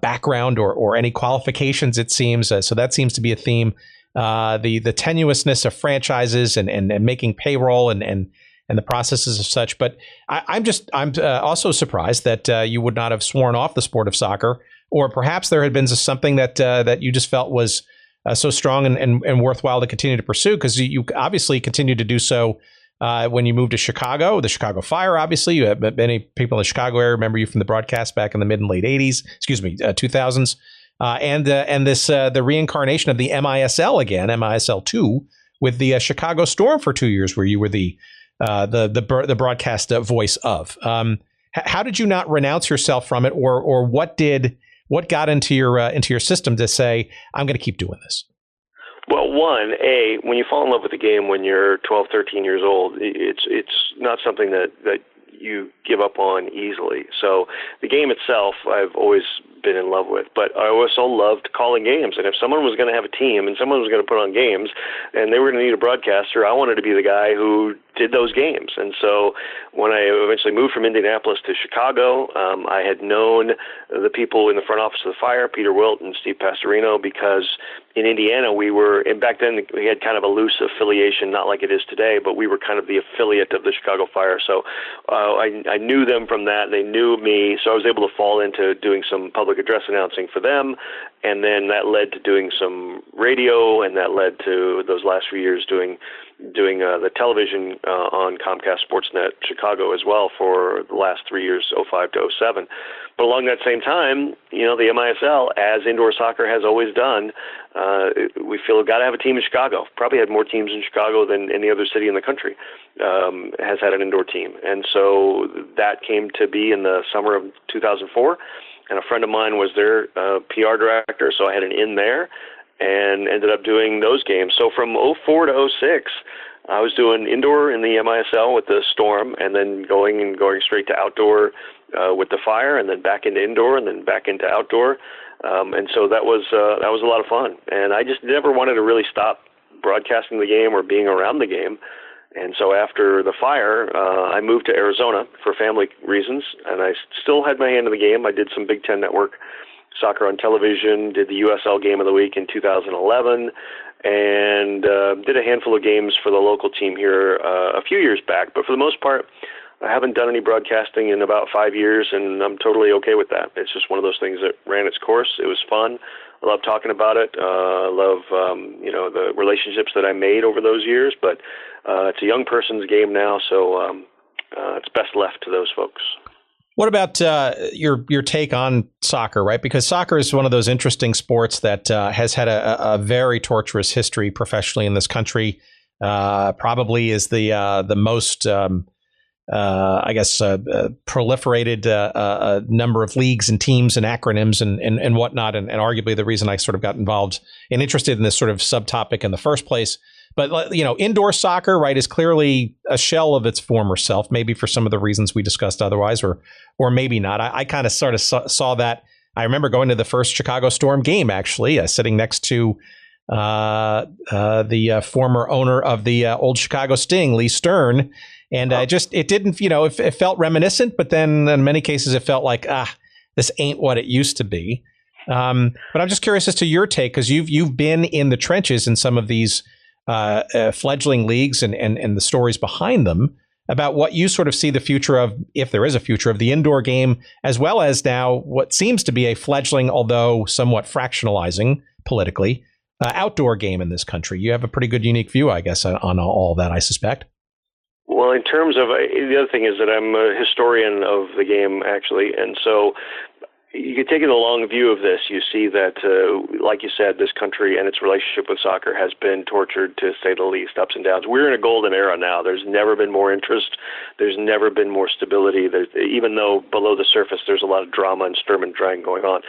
background or any qualifications, it seems. So that seems to be a theme. The tenuousness of franchises and making payroll and the processes of such. But I'm also surprised that you would not have sworn off the sport of soccer, or perhaps there had been something that you just felt was so strong and worthwhile to continue to pursue, because you obviously continued to do so. When you moved to Chicago, the Chicago Fire, obviously, you have many people in the Chicago area remember you from the broadcast back in the mid and late 2000s, and the reincarnation of the MISL again, MISL 2, with the Chicago Storm for 2 years, where you were the broadcast voice of. How did you not renounce yourself from it, or what got into your system to say, I'm going to keep doing this? Well, when you fall in love with the game when you're 12, 13 years old, it's not something that you give up on easily. So the game itself, I've always been in love with, but I also loved calling games. And if someone was going to have a team and someone was going to put on games and they were going to need a broadcaster, I wanted to be the guy who did those games. And so when I eventually moved from Indianapolis to Chicago, I had known the people in the front office of the Fire, Peter Wilt and Steve Pastorino, because in Indiana and back then we had kind of a loose affiliation, not like it is today, but we were kind of the affiliate of the Chicago Fire. So I knew them from that. They knew me, so I was able to fall into doing some public address announcing for them And then that led to doing some radio, and that led to those last few years doing the television on Comcast Sportsnet Chicago as well for the last 3 years, 05 to 07. But along that same time, the MISL, as indoor soccer has always done, we feel we've got to have a team in Chicago. Probably had more teams in Chicago than any other city in the country has had an indoor team. And so that came to be in the summer of 2004. And a friend of mine was their PR director, so I had an in there and ended up doing those games. So from 04 to 06, I was doing indoor in the MISL with the Storm, and then going straight to outdoor with the Fire, and then back into indoor, and then back into outdoor. And so that was a lot of fun. And I just never wanted to really stop broadcasting the game or being around the game. And so after the Fire, I moved to Arizona for family reasons, and I still had my hand in the game. I did some Big Ten Network soccer on television, did the USL Game of the Week in 2011, and did a handful of games for the local team here a few years back. But for the most part, I haven't done any broadcasting in about 5 years, and I'm totally okay with that. It's just one of those things that ran its course. It was fun. I love talking about it. I love, the relationships that I made over those years. But it's a young person's game now, so it's best left to those folks. What about your take on soccer, right? Because soccer is one of those interesting sports that has had a very torturous history professionally in this country. Probably is the most proliferated number of leagues and teams and acronyms and whatnot, and arguably the reason I sort of got involved and interested in this sort of subtopic in the first place. But, indoor soccer, right, is clearly a shell of its former self, maybe for some of the reasons we discussed otherwise, or maybe not. I kind of sort of saw that. I remember going to the first Chicago Storm game, actually, sitting next to the former owner of the old Chicago Sting, Lee Stern. And it didn't, it felt reminiscent, but then in many cases it felt like, this ain't what it used to be. But I'm just curious as to your take, because you've been in the trenches in some of these fledgling leagues and the stories behind them about what you sort of see the future of, if there is a future, of the indoor game, as well as now what seems to be a fledgling, although somewhat fractionalizing politically, outdoor game in this country. You have a pretty good unique view, I guess, on all that, I suspect. Well, in terms of the other thing is that I'm a historian of the game, actually, and so you can take a long view of this. You see that, like you said, this country and its relationship with soccer has been tortured, to say the least, ups and downs. We're in a golden era now. There's never been more interest. There's never been more stability. Even though below the surface there's a lot of drama and sturm and drang going on.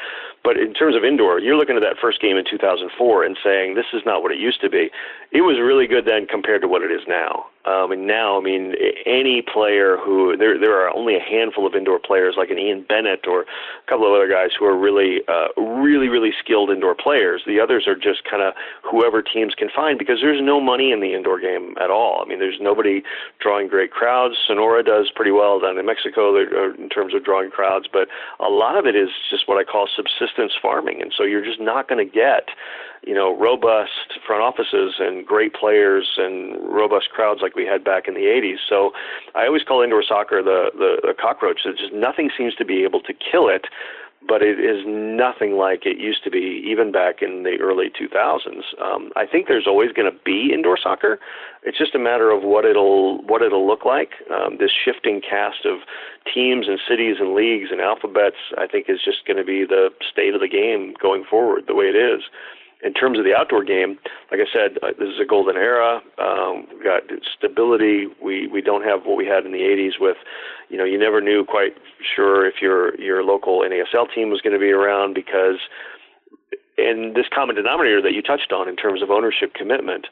But in terms of indoor, you're looking at that first game in 2004 and saying, this is not what it used to be. It was really good then compared to what it is now. Any player who, there are only a handful of indoor players like an Ian Bennett or a couple of other guys who are really skilled indoor players. The others are just kind of whoever teams can find, because there's no money in the indoor game at all. There's nobody drawing great crowds. Sonora does pretty well down in Mexico in terms of drawing crowds, but a lot of it is just what I call subsistence farming. And so you're just not going to get robust front offices and great players and robust crowds like we had back in the 80s. So I always call indoor soccer the cockroach. It's just nothing seems to be able to kill it, but it is nothing like it used to be, even back in the early 2000s. I think there's always going to be indoor soccer. It's just a matter of what it'll look like. This shifting cast of teams and cities and leagues and alphabets, I think, is just going to be the state of the game going forward, the way it is. In terms of the outdoor game, like I said, this is a golden era. We've got stability. We don't have what we had in the 80s with, you never knew quite sure if your local NASL team was going to be around, because in this common denominator that you touched on in terms of ownership commitment,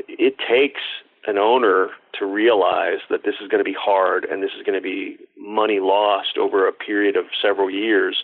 it takes an owner to realize that this is going to be hard and this is going to be money lost over a period of several years.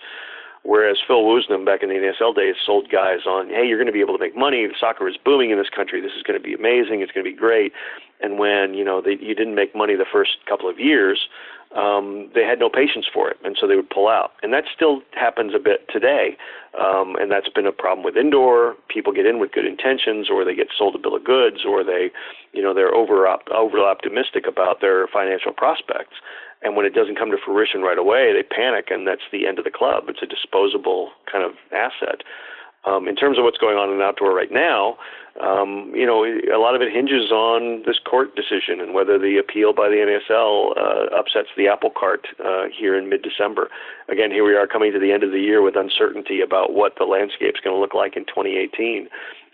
Whereas Phil Woosnam back in the NASL days sold guys on, hey, you're going to be able to make money. Soccer is booming in this country. This is going to be amazing. It's going to be great. And when, you didn't make money the first couple of years, they had no patience for it. And so they would pull out. And that still happens a bit today. And that's been a problem with indoor. People get in with good intentions, or they get sold a bill of goods, or they they're over optimistic about their financial prospects. And when it doesn't come to fruition right away, they panic, and that's the end of the club. It's a disposable kind of asset. In terms of what's going on in outdoor right now, a lot of it hinges on this court decision and whether the appeal by the NASL upsets the apple cart here in mid-December. Again, here we are coming to the end of the year with uncertainty about what the landscape's going to look like in 2018,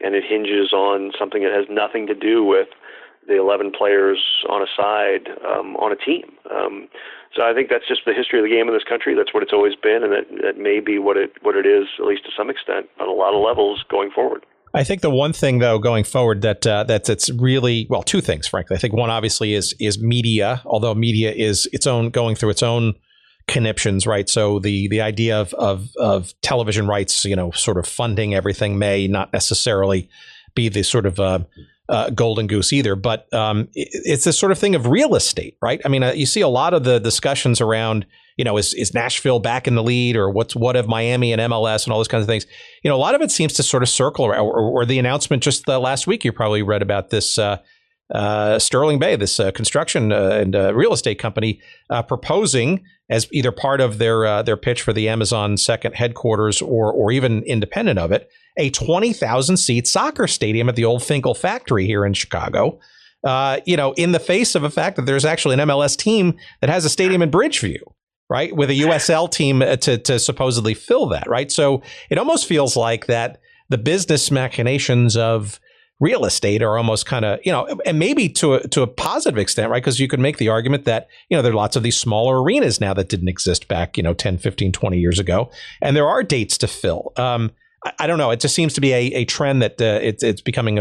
and it hinges on something that has nothing to do with the 11 players on a side on a team. So I think that's just the history of the game in this country. That's what it's always been, and that may be what it is, at least to some extent, on a lot of levels going forward. I think the one thing, though, going forward that's really, well, two things, frankly. I think one obviously is media, although media is going through its own conniptions, right? So the idea of television rights, sort of funding everything may not necessarily be the sort of golden goose either, but it's this sort of thing of real estate, right? I mean, you see a lot of the discussions around, is Nashville back in the lead, or what of Miami and MLS and all those kinds of things. A lot of it seems to sort of circle around, or the announcement just last week, you probably read about this Sterling Bay, this construction and real estate company proposing, as either part of their pitch for the Amazon second headquarters or even independent of it, a 20,000-seat soccer stadium at the old Finkel factory here in Chicago, in the face of the fact that there's actually an MLS team that has a stadium in Bridgeview, right, with a USL team to supposedly fill that, right? So it almost feels like that the business machinations of real estate are almost kind of, and maybe to a positive extent, right? Because you could make the argument that, there are lots of these smaller arenas now that didn't exist back, 10, 15, 20 years ago. And there are dates to fill. I don't know. It just seems to be a trend that it's becoming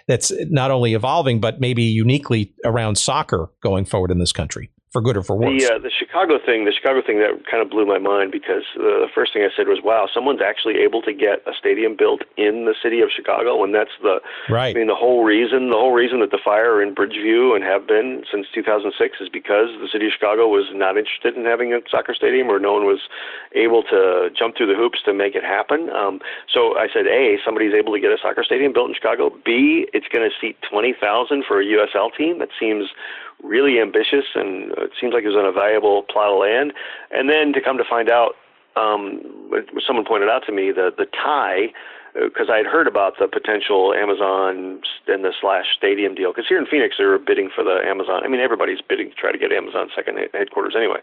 that's not only evolving, but maybe uniquely around soccer going forward in this country, for good or for worse. The Chicago thing that kind of blew my mind, because the first thing I said was, wow, someone's actually able to get a stadium built in the city of Chicago, and that's right. I mean, the whole reason that the Fire are in Bridgeview and have been since 2006 is because the city of Chicago was not interested in having a soccer stadium, or no one was able to jump through the hoops to make it happen. So I said, A, somebody's able to get a soccer stadium built in Chicago. B, it's going to seat 20,000 for a USL team. That seems really ambitious, and it seems like it was on a valuable plot of land. And then to come to find out, someone pointed out to me the tie, because I had heard about the potential Amazon and the / stadium deal. Because here in Phoenix, they were bidding for the Amazon. I mean, everybody's bidding to try to get Amazon second headquarters anyway.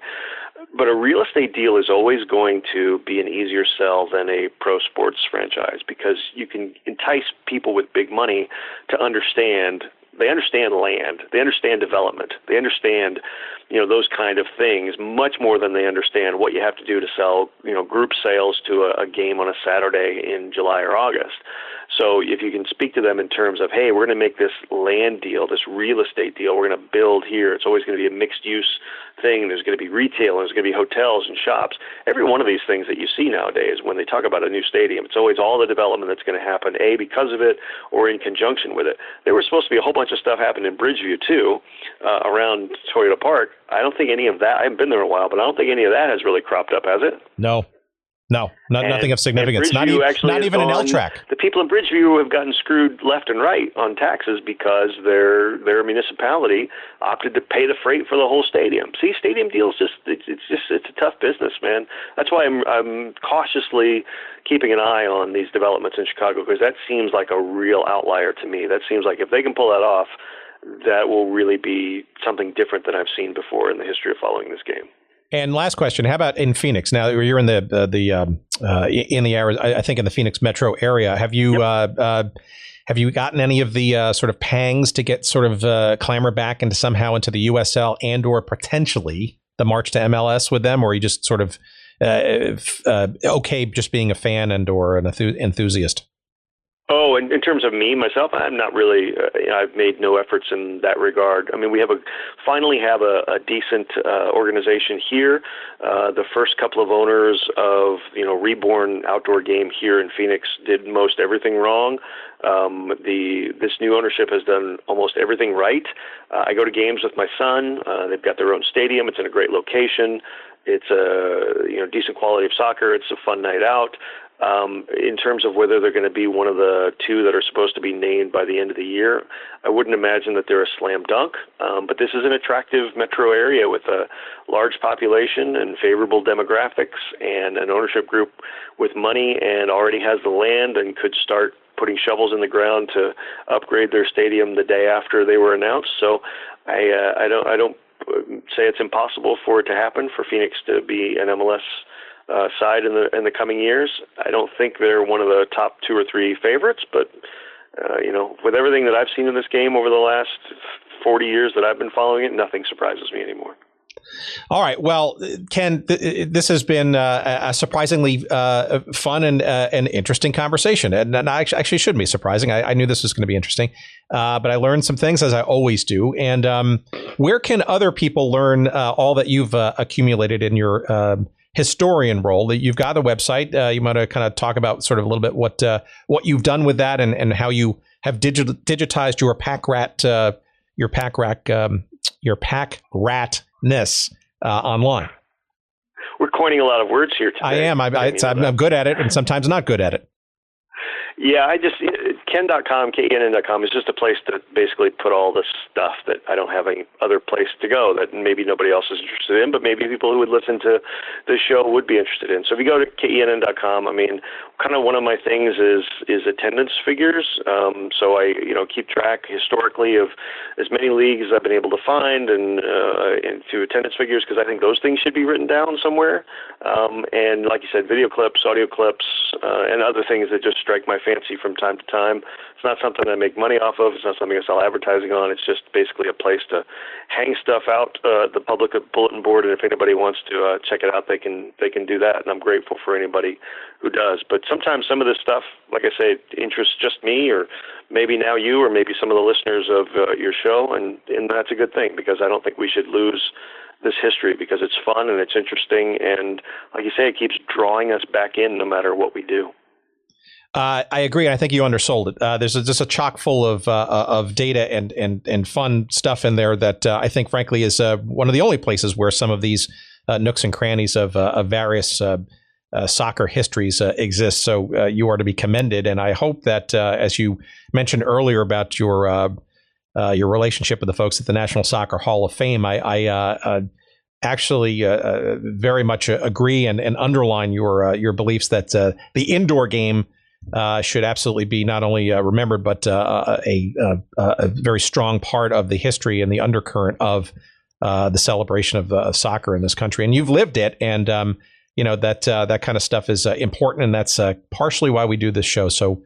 But a real estate deal is always going to be an easier sell than a pro sports franchise, because you can entice people with big money to understand. They understand land. They understand development. They understand, those kind of things much more than they understand what you have to do to sell, group sales to a game on a Saturday in July or August. So if you can speak to them in terms of, hey, we're going to make this land deal, this real estate deal, we're going to build here. It's always going to be a mixed-use thing. There's going to be retail, and there's going to be hotels and shops. Every one of these things that you see nowadays when they talk about a new stadium, it's always all the development that's going to happen, A, because of it or in conjunction with it. There was supposed to be a whole bunch of stuff happening in Bridgeview, too, around Toyota Park. I don't think any of that, I haven't been there in a while, but I don't think any of that has really cropped up, has it? No, nothing of significance. Not even an L track. The people in Bridgeview have gotten screwed left and right on taxes because their municipality opted to pay the freight for the whole stadium. See, stadium deals it's a tough business, man. That's why I'm cautiously keeping an eye on these developments in Chicago, because that seems like a real outlier to me. That seems like if they can pull that off, that will really be something different than I've seen before in the history of following this game. And last question: how about in Phoenix? Now you're in the I think in the Phoenix metro area. Have you gotten any of the sort of pangs to get sort of clamor back into the USL and/or potentially the march to MLS with them, or are you just sort of okay just being a fan and/or an enthusiast? Oh, in terms of me, myself, I'm not really, I've made no efforts in that regard. I mean, we finally have a decent organization here. The first couple of owners of, Reborn Outdoor Game here in Phoenix did most everything wrong. This new ownership has done almost everything right. I go to games with my son. They've got their own stadium. It's in a great location. It's a decent quality of soccer. It's a fun night out. In terms of whether they're going to be one of the two that are supposed to be named by the end of the year, I wouldn't imagine that they're a slam dunk. But this is an attractive metro area with a large population and favorable demographics and an ownership group with money and already has the land and could start putting shovels in the ground to upgrade their stadium the day after they were announced. So I don't say it's impossible for it to happen for Phoenix to be an MLS side in the coming years. I don't think they're one of the top 2 or 3 favorites, but with everything that I've seen in this game over the last 40 years that I've been following it, nothing surprises me anymore. All right. Well, Ken, this has been a surprisingly fun and interesting conversation. And actually should be surprising. I knew this was going to be interesting, but I learned some things, as I always do. And where can other people learn all that you've accumulated in your historian role? That you've got the website. You want to kind of talk about sort of a little bit what you've done with that and how you have digitized your pack ratness online. We're coining a lot of words here today. I am. I'm good at it, and sometimes not good at it. Yeah, Kenn.com, KENN.com is just a place to basically put all the stuff that I don't have any other place to go that maybe nobody else is interested in, but maybe people who would listen to this show would be interested in. So if you go to KENN.com, kind of one of my things is attendance figures. So I keep track historically of as many leagues as I've been able to find and through attendance figures, because I think those things should be written down somewhere. And like you said, video clips, audio clips, and other things that just strike my fancy from time to time. It's not something I make money off of. It's not something I sell advertising on. It's just basically a place to hang stuff out, the public bulletin board, and if anybody wants to check it out, they can do that, and I'm grateful for anybody who does. But sometimes some of this stuff, like I say, interests just me, or maybe now you, or maybe some of the listeners of your show, and that's a good thing, because I don't think we should lose this history, because it's fun and it's interesting, and like you say, it keeps drawing us back in no matter what we do. I agree. I think you undersold it. There's just a chock full of data and fun stuff in there that I think, frankly, is one of the only places where some of these nooks and crannies of various soccer histories exist. So you are to be commended. And I hope that, as you mentioned earlier about your relationship with the folks at the National Soccer Hall of Fame, I actually very much agree and underline your beliefs that the indoor game should absolutely be not only remembered, but a very strong part of the history and the undercurrent of the celebration of soccer in this country. And you've lived it, and that kind of stuff is important, and that's partially why we do this show. So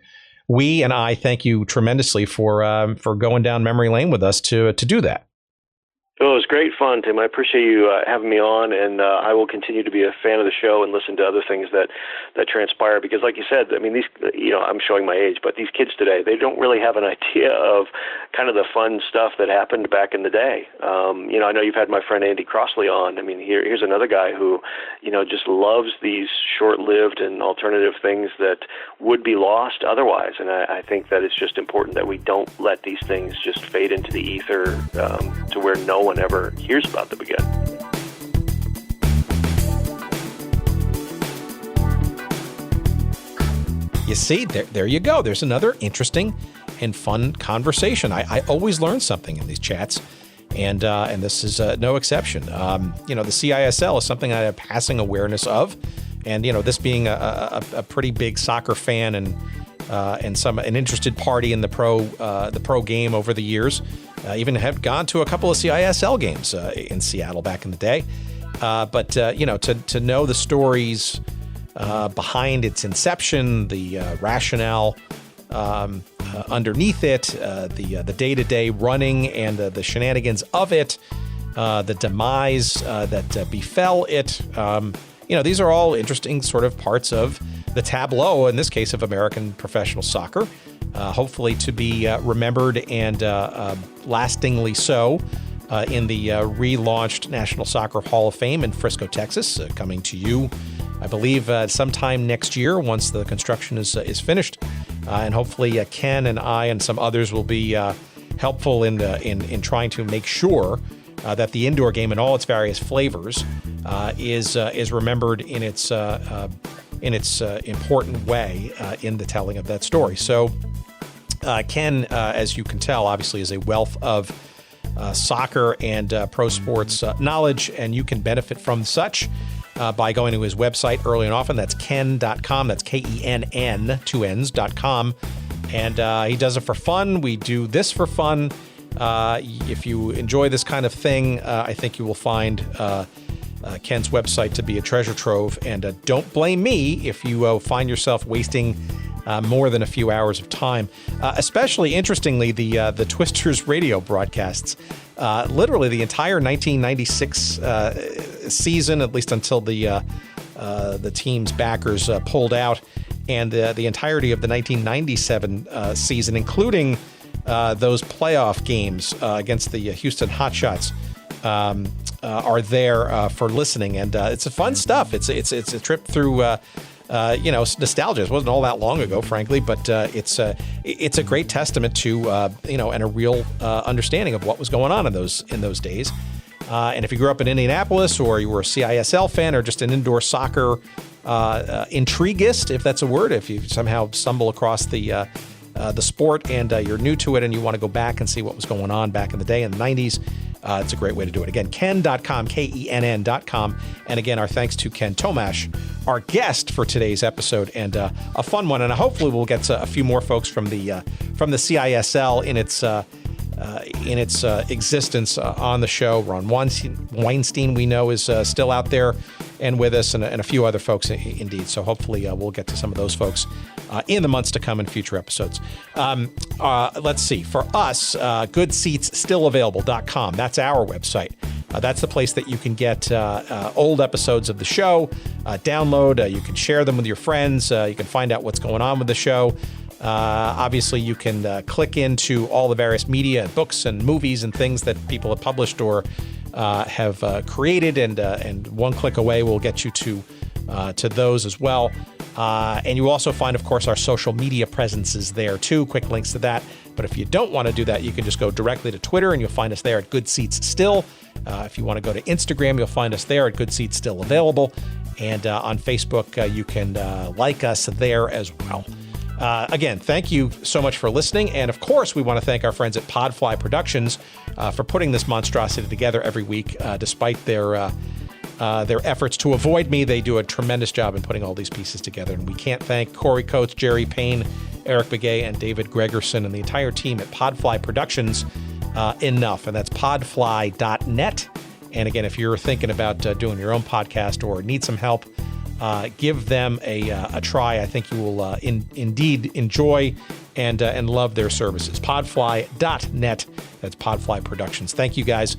we and I thank you tremendously for going down memory lane with us to do that. Oh, it was great fun, Tim. I appreciate you having me on, and I will continue to be a fan of the show and listen to other things that transpire. Because, like you said, these, I'm showing my age, but these kids today, they don't really have an idea of kind of the fun stuff that happened back in the day. I know you've had my friend Andy Crossley on. Here's another guy who, just loves these short-lived and alternative things that would be lost otherwise. And I think that it's just important that we don't let these things just fade into the ether to where no one ever hears about them again. You see, there you go. There's another interesting and fun conversation. I always learn something in these chats, and this is no exception. The CISL is something I have passing awareness of, and this being a pretty big soccer fan and an interested party in the pro game over the years. Even have gone to a couple of CISL games in Seattle back in the day. But to know the stories behind its inception, the rationale underneath it, the day-to-day running and the shenanigans of it, the demise that befell it. These are all interesting sort of parts of the tableau, in this case of American professional soccer, hopefully to be remembered and lastingly so in the relaunched National Soccer Hall of Fame in Frisco, Texas, coming to you, I believe, sometime next year once the construction is finished. And hopefully Ken and I and some others will be helpful in trying to make sure that the indoor game in all its various flavors is remembered in its in its important way in the telling of that story. So Kenn, as you can tell, obviously is a wealth of soccer and pro sports knowledge, and you can benefit from such by going to his website early and often. That's kenn.com. That's KENN, 2 N's.com. And he does it for fun. We do this for fun. If you enjoy this kind of thing, I think you will find Kenn's website to be a treasure trove. And don't blame me if you find yourself wasting more than a few hours of time. Especially interestingly, the Twisters radio broadcasts. Literally the entire 1996 season, at least until the team's backers pulled out, and the entirety of the 1997 season, including those playoff games against the Houston Hotshots, are there for listening, and it's a fun stuff. It's a trip through nostalgia. It wasn't all that long ago, frankly, but it's a great testament to and a real understanding of what was going on in those days. And if you grew up in Indianapolis, or you were a CISL fan, or just an indoor soccer intriguist, if that's a word, if you somehow stumble across the sport and you're new to it and you want to go back and see what was going on back in the day in the 90s, it's a great way to do it. Again, kenn.com, KENN.com. And again, our thanks to Kenn Tomasch, our guest for today's episode, and a fun one. And hopefully we'll get a few more folks from the CISL in its existence on the show. Ron Weinstein, we know, is still out there and with us, and a few other folks indeed. So hopefully we'll get to some of those folks in the months to come in future episodes. Let's see. For us, goodseatsstillavailable.com. That's our website. That's the place that you can get old episodes of the show, download. You can share them with your friends. You can find out what's going on with the show. Obviously, you can click into all the various media, books, and movies and things that people have published or have created, and one click away will get you to those as well. And you also find, of course, our social media presences there too. Quick links to that. But if you don't want to do that, you can just go directly to Twitter, and you'll find us there at Good Seats Still. If you want to go to Instagram, you'll find us there at Good Seats Still Available. And on Facebook, you can like us there as well. Again, thank you so much for listening. And of course, we want to thank our friends at Podfly Productions for putting this monstrosity together every week. Despite their efforts to avoid me, they do a tremendous job in putting all these pieces together. And we can't thank Corey Coates, Jerry Payne, Eric Begay, and David Gregerson, and the entire team at Podfly Productions enough. And that's podfly.net. And again, if you're thinking about doing your own podcast or need some help, give them a try. I think you will indeed enjoy and love their services. Podfly.net. That's Podfly Productions. Thank you, guys.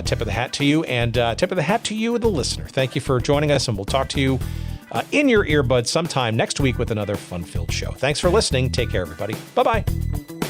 Tip of the hat to you, and tip of the hat to you, the listener. Thank you for joining us, and we'll talk to you in your earbuds sometime next week with another fun-filled show. Thanks for listening. Take care, everybody. Bye-bye.